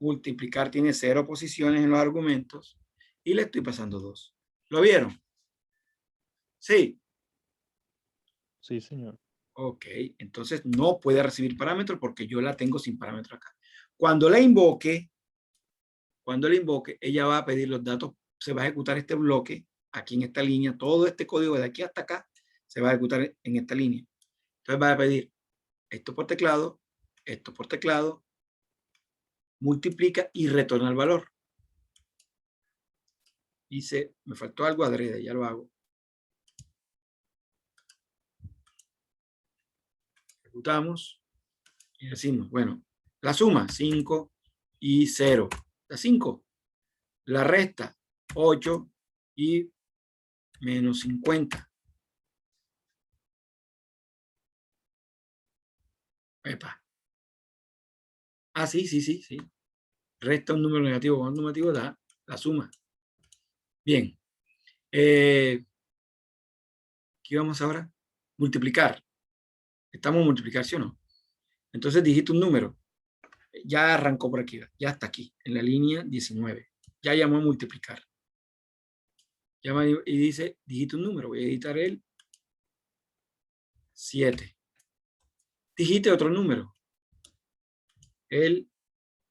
S1: Multiplicar tiene 0 posiciones en los argumentos y le estoy pasando 2. ¿Lo vieron? Sí.
S5: Sí, señor.
S1: Ok, entonces no puede recibir parámetros porque yo la tengo sin parámetros acá. Cuando la invoque, ella va a pedir los datos, se va a ejecutar este bloque aquí en esta línea, todo este código de aquí hasta acá se va a ejecutar en esta línea. Entonces va a pedir esto por teclado, esto por teclado, multiplica y retorna el valor. Dice, me faltó algo adrede, ya lo hago. Ejecutamos y decimos, bueno, la suma 5 y 0, da 5. La resta 8 y menos 50. Epa. Ah, sí. Resta un número negativo con un número negativo da la suma. Bien. ¿Qué vamos ahora? Multiplicar. Estamos a multiplicar, ¿sí o no? Entonces digita un número. Ya arrancó por aquí, ya está aquí, en la línea 19. Ya llamó a multiplicar. Llama y dice, digita un número. Voy a editar el 7. Digite otro número. El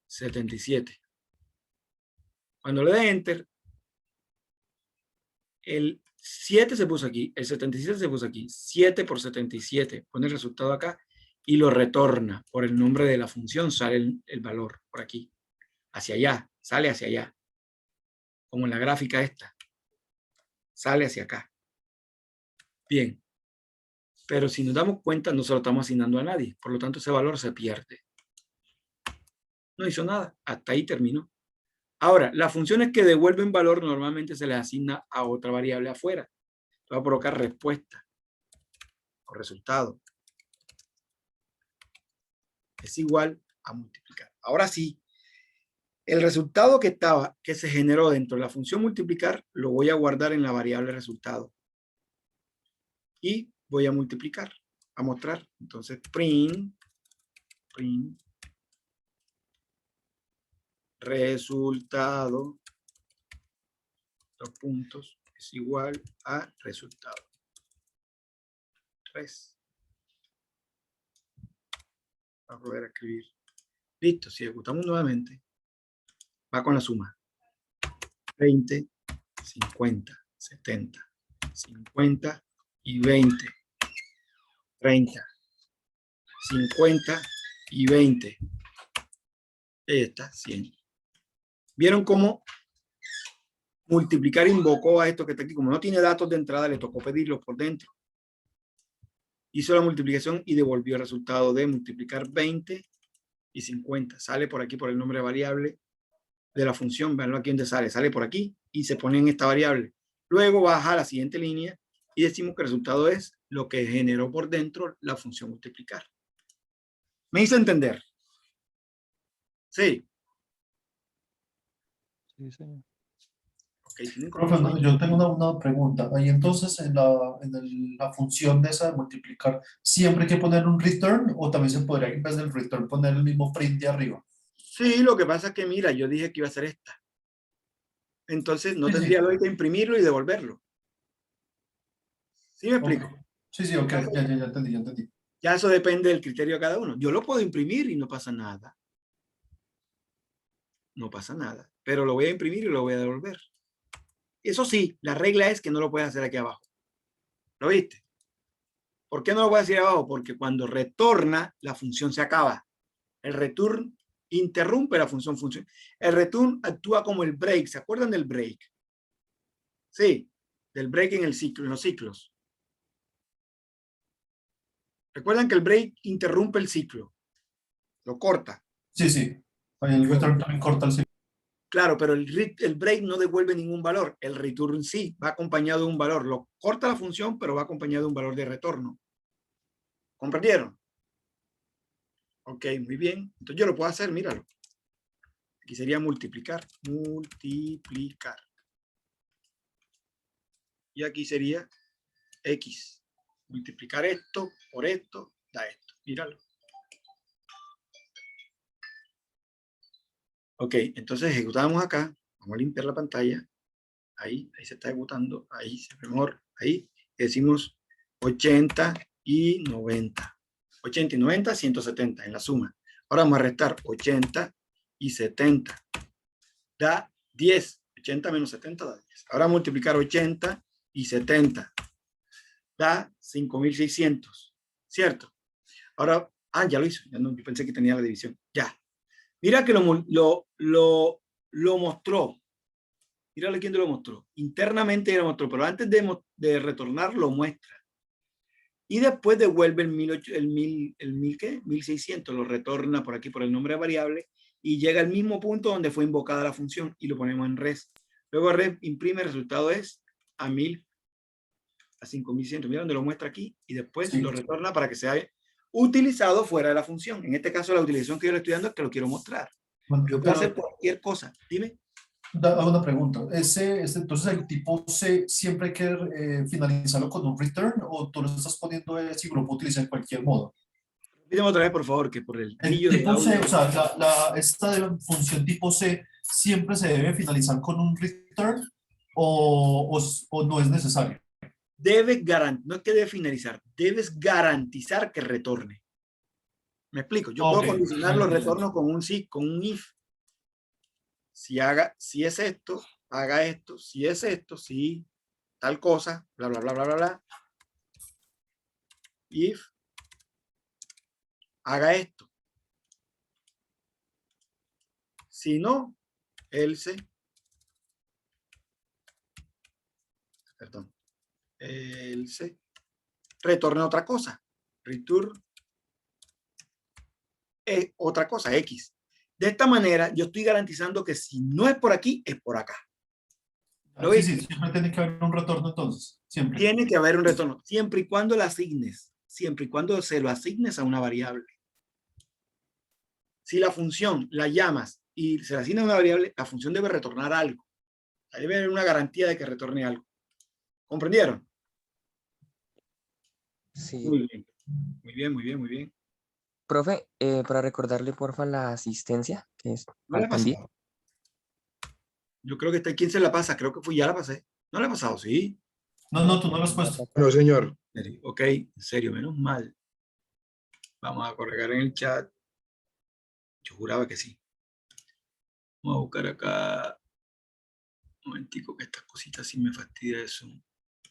S1: 77. Cuando le dé Enter, el 7 se puso aquí, el 77 se puso aquí. 7 por 77. Pone el resultado acá y lo retorna. Por el nombre de la función sale el valor por aquí. Hacia allá, sale hacia allá. Como en la gráfica esta. Sale hacia acá. Bien. Pero si nos damos cuenta, no se lo estamos asignando a nadie. Por lo tanto, ese valor se pierde. No hizo nada. Hasta ahí terminó. Ahora, las funciones que devuelven valor normalmente se les asigna a otra variable afuera. Va a provocar respuesta o resultado. Es igual a multiplicar. Ahora sí, el resultado que se generó dentro de la función multiplicar, lo voy a guardar en la variable resultado. Y voy a multiplicar, a mostrar. Entonces, print resultado, dos puntos, es igual a resultado. 3. Vamos a volver a escribir. Listo, si ejecutamos nuevamente, va con la suma. 20, 50, 70, 50 y 20. 30, 50 y 20. Ahí está, 100. ¿Vieron cómo multiplicar invocó a esto que está aquí? Como no tiene datos de entrada, le tocó pedirlos por dentro. Hizo la multiplicación y devolvió el resultado de multiplicar 20 y 50. Sale por aquí por el nombre de variable de la función. Veanlo aquí donde sale. Sale por aquí y se pone en esta variable. Luego baja a la siguiente línea y decimos que el resultado es lo que generó por dentro la función multiplicar. ¿Me hice entender? Sí.
S5: Sí, señor.
S1: Okay,
S8: Profe, yo tengo una pregunta. Ahí entonces en la función de esa de multiplicar, ¿siempre hay que poner un return o también se podría en vez del return poner el mismo print de arriba?
S1: Sí, lo que pasa es que mira, yo dije que iba a ser esta. Entonces no tendría lógica imprimirlo y devolverlo. ¿Sí me explico?
S8: Okay. Sí, ok, ya entendí.
S1: Ya eso depende del criterio de cada uno. Yo lo puedo imprimir y no pasa nada. No pasa nada. Pero lo voy a imprimir y lo voy a devolver. Eso sí, la regla es que no lo puedes hacer aquí abajo. ¿Lo viste? ¿Por qué no lo voy a hacer abajo? Porque cuando retorna, la función se acaba. El return interrumpe la función. El return actúa como el break. ¿Se acuerdan del break? Sí, del break en el ciclo, en los ciclos. Recuerdan que el break interrumpe el ciclo. Lo corta.
S8: Sí. Ahí el return también corta el ciclo.
S1: Claro, pero el break no devuelve ningún valor. El return sí, va acompañado de un valor. Lo corta la función, pero va acompañado de un valor de retorno. ¿Comprendieron? Ok, muy bien. Entonces yo lo puedo hacer, míralo. Aquí sería multiplicar. Multiplicar. Y aquí sería X. Multiplicar esto por esto da esto. Míralo. Ok, entonces ejecutamos acá. Vamos a limpiar la pantalla. Ahí se está ejecutando. Ahí se ve mejor. Ahí decimos 80 y 90. 80 y 90, 170 en la suma. Ahora vamos a restar 80 y 70. Da 10. 80 menos 70 da 10. Ahora multiplicar 80 y 70. Da 5.600. ¿Cierto? Ahora, ya lo hizo. Ya no, yo pensé que tenía la división. Ya. Mira que lo mostró. Mírale quién te lo mostró. Internamente lo mostró, pero antes de retornar lo muestra. Y después devuelve el 1600, lo retorna por aquí por el nombre de variable y llega al mismo punto donde fue invocada la función y lo ponemos en res. Luego res imprime, el resultado es a 5100. Mira donde lo muestra aquí y después
S8: Sí.
S1: lo retorna para que sea utilizado fuera de la función. En este caso la utilización que yo le estoy dando es que lo quiero mostrar.
S8: Bueno,
S1: Yo puedo hacer cualquier cosa. Dime.
S8: hago una pregunta. Entonces, el tipo C siempre hay que finalizarlo con un return o tú lo estás poniendo si lo puedo utilizar en cualquier modo.
S1: Repíteme otra vez, por favor, que por el
S8: El
S1: brillo del
S8: tipo C,
S1: audio.
S8: o sea, esta función tipo C siempre se debe finalizar con un return o no es necesario.
S1: No es que debe finalizar, debes garantizar que retorne. ¿Me explico? Yo puedo
S8: Ok,
S1: condicionar los
S8: entiendo.
S1: retornos con un sí, con un if. Si es esto, haga esto. Si es esto, si tal cosa, bla, bla, bla, bla, bla, bla. If haga esto. Si no, else. Perdón. Else. Retorne otra cosa. Return otra cosa, X. De esta manera, yo estoy garantizando que si no es por aquí, es por acá. ¿Lo
S8: Sí,
S1: viste?
S8: sí, siempre tiene que haber un retorno entonces, siempre.
S1: Tiene que haber un retorno, siempre y cuando lo asignes, siempre y cuando se lo asignes a una variable. Si la función la llamas y se le asigna a una variable, la función debe retornar algo. Debe haber una garantía de que retorne algo. ¿Comprendieron?
S9: Sí.
S1: Muy bien. Muy bien, muy bien, muy bien.
S9: Profe, para recordarle, porfa, la asistencia, que es
S1: ¿No le ha
S9: también.
S1: pasado? Yo creo que está. ¿Quién se la pasa? Creo que fui, ya la pasé. ¿No le ha pasado? Sí.
S8: No, tú no lo has puesto.
S1: No, señor. Ok, en serio, menos mal. Vamos a corregir en el chat. Yo juraba que sí. Vamos a buscar acá. Un momentico, que estas cositas sí me fastidia eso.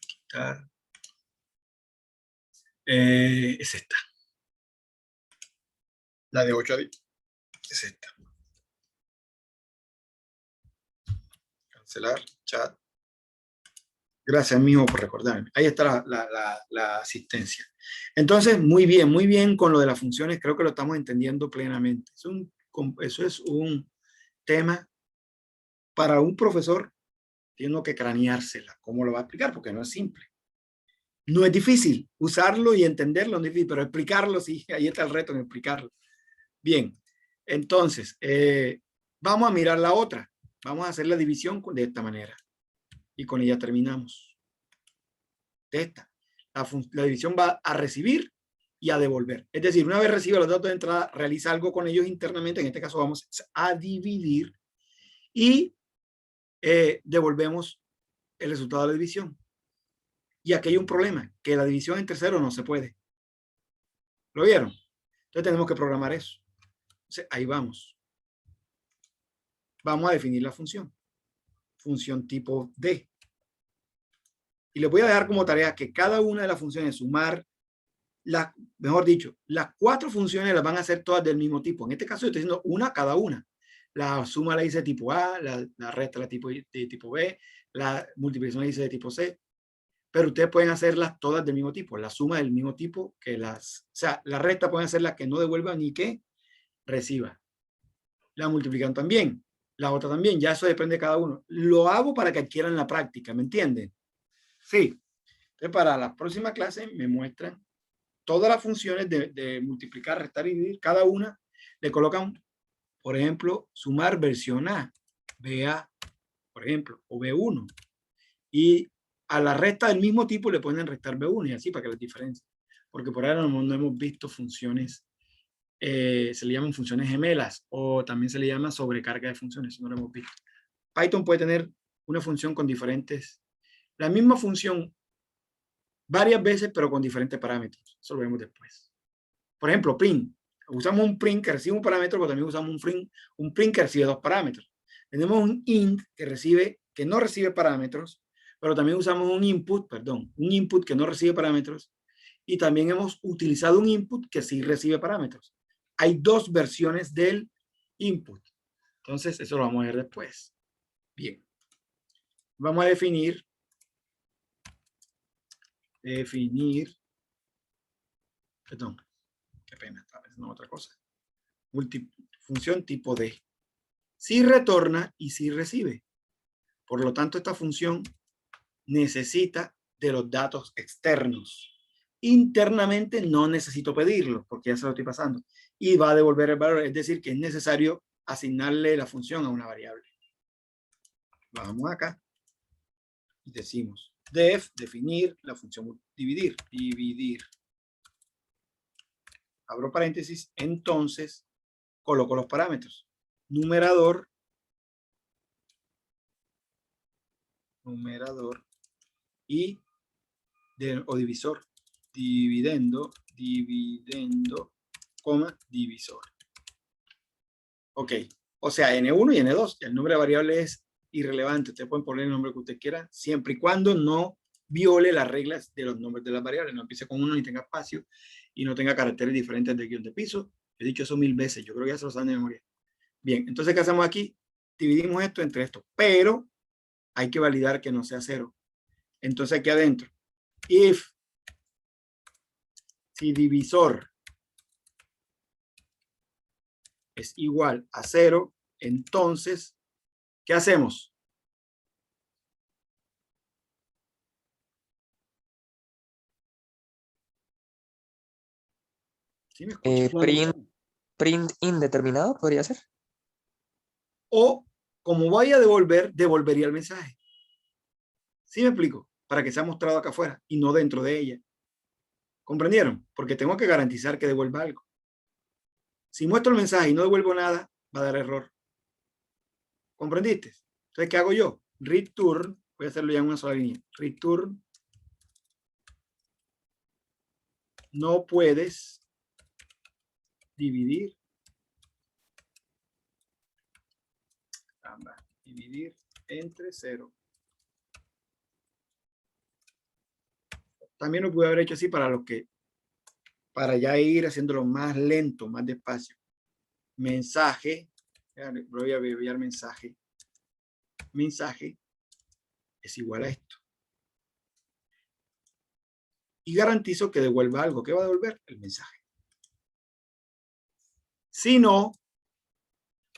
S1: Quitar. Es esta. La de 8 a 10. Es esta. Cancelar, chat. Gracias, mijo, por recordarme. Ahí está la asistencia. Entonces, muy bien con lo de las funciones. Creo que lo estamos entendiendo plenamente. Eso es un tema para un profesor. Tiene que craneársela. ¿Cómo lo va a explicar? Porque no es simple. No es difícil. Usarlo y entenderlo no es difícil, pero explicarlo sí. Ahí está el reto en explicarlo. Bien. Entonces, vamos a mirar la otra. Vamos a hacer la división de esta manera. Y con ella terminamos. Esta. La división va a recibir y a devolver. Es decir, una vez recibe los datos de entrada, realiza algo con ellos internamente. En este caso vamos a dividir y devolvemos el resultado de la división. Y aquí hay un problema, que la división entre ceros no se puede. ¿Lo vieron? Entonces tenemos que programar eso. Entonces, ahí vamos. Vamos a definir la función. Función tipo D. Y les voy a dejar como tarea que cada una de las funciones sumar, mejor dicho, las 4 funciones las van a hacer todas del mismo tipo. En este caso yo estoy haciendo una cada una. La suma la hice de tipo A, la resta la de tipo B, la multiplicación la hice de tipo C. Pero ustedes pueden hacerlas todas del mismo tipo. La suma del mismo tipo que o sea, la resta pueden hacer las que no devuelvan ni que reciba. La multiplican también. La otra también. Ya eso depende de cada uno. Lo hago para que adquieran la práctica. ¿Me entienden? Sí. Entonces, para la próxima clase me muestran todas las funciones de multiplicar, restar y dividir. Cada una le colocan, por ejemplo, sumar versión A, BA, por ejemplo, o B1. Y a la resta del mismo tipo le ponen restar B1 y así para que las diferencien. Porque por ahora no hemos visto funciones, se le llaman funciones gemelas o también se le llama sobrecarga de funciones, no lo hemos visto. Python puede tener una función con diferentes, la misma función varias veces pero con diferentes parámetros. Eso lo vemos después. Por ejemplo, print. Usamos un print que recibe un parámetro, pero también usamos un print que recibe 2 parámetros. Tenemos un int que no recibe parámetros, pero también usamos un input que no recibe parámetros, y también hemos utilizado un input que sí recibe parámetros. Hay 2 versiones del input. Entonces, eso lo vamos a ver después. Bien. Vamos a definir, perdón, qué pena, estaba pensando en otra cosa. Función tipo D. Sí retorna y sí recibe. Por lo tanto, esta función necesita de los datos externos. Internamente no necesito pedirlos porque ya se lo estoy pasando. Y va a devolver el valor, es decir, que es necesario asignarle la función a una variable. Vamos acá y decimos def, definir la función dividir. Dividir. Abro paréntesis, entonces coloco los parámetros. Numerador y o divisor. Dividendo, coma, divisor. Ok, o sea, N1 y N2. El nombre de variable es irrelevante. Ustedes pueden poner el nombre que ustedes quieran, siempre y cuando no viole las reglas de los nombres de las variables. No empiece con uno ni tenga espacio y no tenga caracteres diferentes del guión de piso. He dicho eso 1000 veces. Yo creo que ya se lo saben de memoria. Bien, entonces, ¿qué hacemos aquí? Dividimos esto entre esto, pero hay que validar que no sea 0. Entonces, aquí adentro, if, si divisor es igual a 0, entonces, ¿qué hacemos? ¿Sí me escuchas?
S9: Print indeterminado podría ser.
S1: O, como vaya a devolver, devolvería el mensaje. ¿Sí me explico? Para que sea mostrado acá afuera y no dentro de ella. ¿Comprendieron? Porque tengo que garantizar que devuelva algo. Si muestro el mensaje y no devuelvo nada, va a dar error. ¿Comprendiste? Entonces, ¿qué hago yo? Return, voy a hacerlo ya en una sola línea. Return, no puedes dividir. Dividir entre 0. También lo pude haber hecho así para ya ir haciéndolo más lento, más despacio. Mensaje, voy a abreviar mensaje. Mensaje es igual a esto. Y garantizo que devuelva algo. ¿Qué va a devolver? El mensaje. Si no,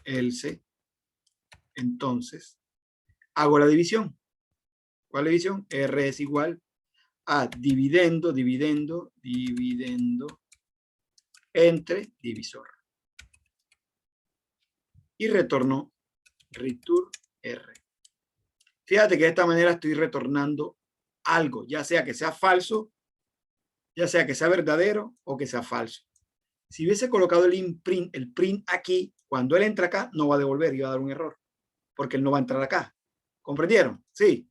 S1: else, entonces hago la división. ¿Cuál división? R es igual a dividendo entre divisor. Y retorno return R. Fíjate que de esta manera estoy retornando algo, ya sea que sea falso, ya sea que sea verdadero o que sea falso. Si hubiese colocado el print aquí, cuando él entra acá, no va a devolver y va a dar un error, porque él no va a entrar acá. ¿Comprendieron? Sí.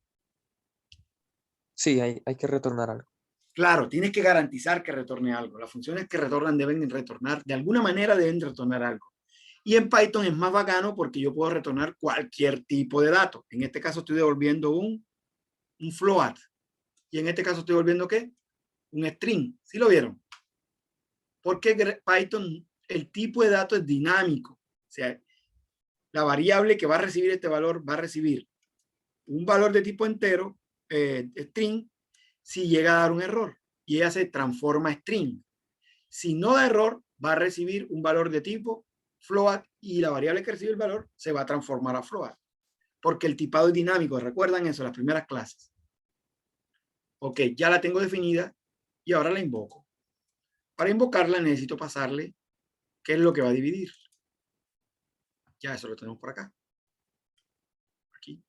S9: Sí, hay que retornar algo.
S1: Claro, tienes que garantizar que retorne algo. Las funciones que retornan deben retornar, de alguna manera deben retornar algo. Y en Python es más bacano porque yo puedo retornar cualquier tipo de dato. En este caso estoy devolviendo un float. Y en este caso estoy devolviendo ¿qué? Un string. ¿Sí lo vieron? Porque Python, el tipo de dato es dinámico. O sea, la variable que va a recibir este valor va a recibir un valor de tipo entero, string, si llega a dar un error. Y ella se transforma a string. Si no da error, va a recibir un valor de tipo float y la variable que recibe el valor se va a transformar a float. Porque el tipado es dinámico. ¿Recuerdan eso? Las primeras clases. Ok, ya la tengo definida y ahora la invoco. Para invocarla necesito pasarle qué es lo que va a dividir. Ya eso lo tenemos por acá. Aquí.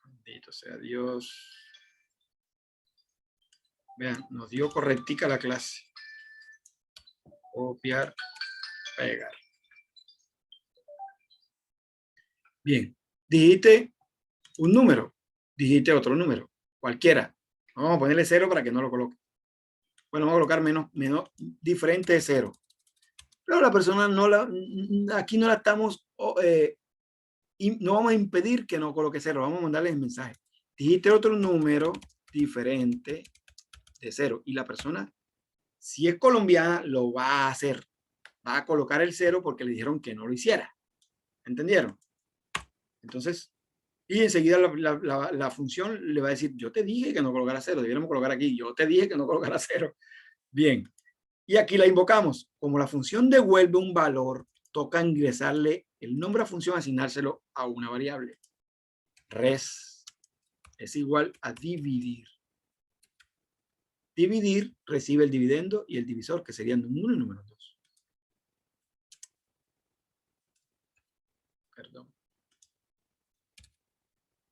S1: Bendito sea Dios. Vean, nos dio correctica la clase. Copiar, pegar. Bien, dijiste un número, dijiste otro número, cualquiera. Vamos a ponerle 0 para que no lo coloque. Bueno, vamos a colocar menos diferente de 0. Pero la persona aquí no la estamos, no vamos a impedir que no coloque 0, vamos a mandarle el mensaje. Dijiste otro número diferente de 0 y la persona Si es colombiana, lo va a hacer. Va a colocar el 0 porque le dijeron que no lo hiciera. ¿Entendieron? Entonces, y enseguida la función le va a decir, yo te dije que no colocara 0, debiéramos colocar aquí, yo te dije que no colocara 0. Bien. Y aquí la invocamos. Como la función devuelve un valor, toca ingresarle el nombre a función, asignárselo a una variable. Res es igual a dividir. Dividir recibe el dividendo y el divisor, que serían número 1 y número 2. Perdón.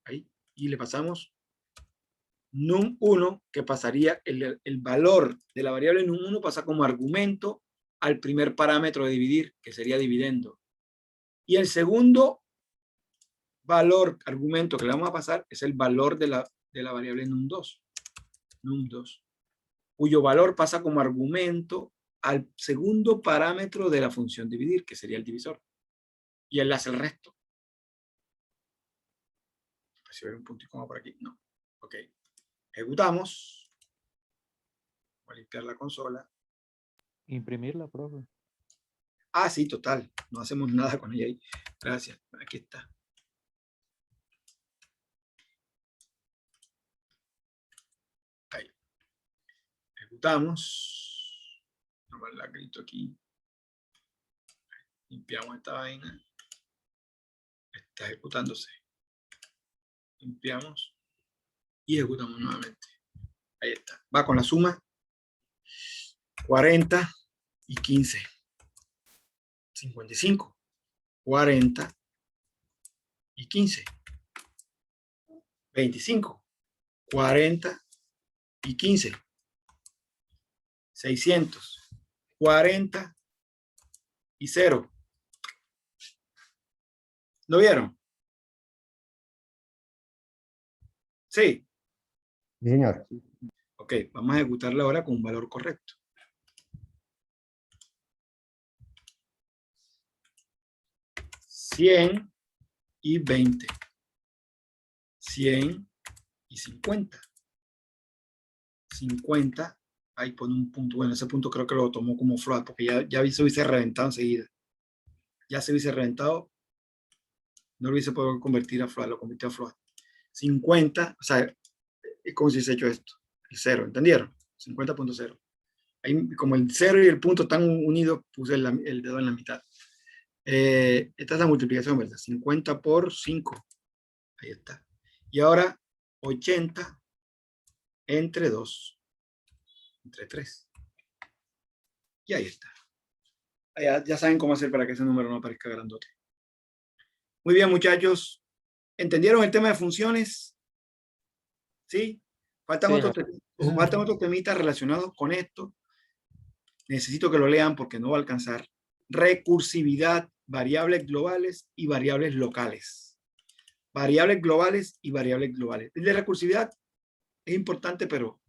S1: Ahí. Y le pasamos num1, que pasaría el valor de la variable num1 pasa como argumento al primer parámetro de dividir, que sería dividendo. Y el segundo valor, argumento que le vamos a pasar es el valor de la variable num2. Num2. Cuyo valor pasa como argumento al segundo parámetro de la función dividir, que sería el divisor. Y él hace el resto. Si hubiera un punto y coma por aquí. No. Ok. Ejecutamos. Voy a limpiar la consola.
S5: Imprimirla, profe.
S1: Ah, sí, total. No hacemos nada con ella ahí. Gracias. Aquí está. Ahí. Ejecutamos. Vamos a la grito aquí. Limpiamos esta vaina. Está ejecutándose. Limpiamos. Y ejecutamos nuevamente. Ahí está. Va con la suma. 40 y 15. 55. 40 y 15. 25. 40 y 15. 600. 40 y 0. ¿Lo vieron? Sí.
S6: Sí, señor.
S1: Ok, vamos a ejecutarla ahora con un valor correcto. $100 y 20. 100 y 50. 50. Ahí pone un punto. Bueno, ese punto creo que lo tomó como float, porque ya se hubiese reventado enseguida. Ya se hubiese reventado. No lo hubiese podido convertir a float, lo convirtió a float. 50, o sea, ¿cómo se ha hecho esto? El 0, ¿entendieron? 50.0. Ahí, como el 0 y el punto están unidos, puse el dedo en la mitad. Esta es la multiplicación, ¿verdad? 50 por 5. Ahí está. Y ahora 80 entre 2. Entre 3. Y ahí está. Ya saben cómo hacer para que ese número no aparezca grandote. Muy bien, muchachos. ¿Entendieron el tema de funciones? ¿Sí? Faltan otros temitas relacionados con esto. Necesito que lo lean porque no va a alcanzar. Recursividad, variables globales y variables locales. Variables globales y variables globales. El de recursividad es importante, pero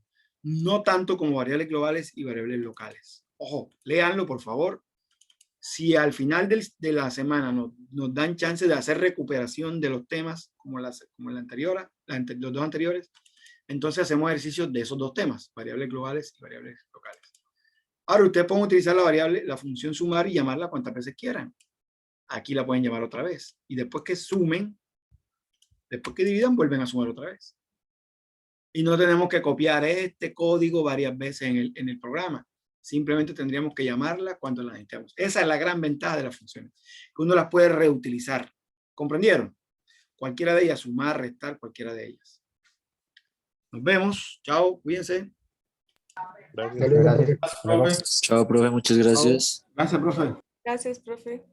S1: no tanto como variables globales y variables locales. Ojo, léanlo, por favor. Si al final de la semana nos dan chance de hacer recuperación de los temas, como la anterior, los dos anteriores, entonces hacemos ejercicios de esos dos temas, variables globales y variables locales. Ahora ustedes pueden utilizar la función sumar y llamarla cuantas veces quieran. Aquí la pueden llamar otra vez. Y después que sumen, después que dividan, vuelven a sumar otra vez. Y no tenemos que copiar este código varias veces en el programa. Simplemente tendríamos que llamarla cuando la necesitamos. Esa es la gran ventaja de las funciones, que uno las puede reutilizar. ¿Comprendieron? Cualquiera de ellas, sumar, restar, cualquiera de ellas. Nos vemos. Chao, cuídense.
S5: Gracias.
S6: Gracias.
S8: Profe.
S10: Chao, profe, muchas gracias.
S4: Gracias, profe.
S11: Gracias, profe.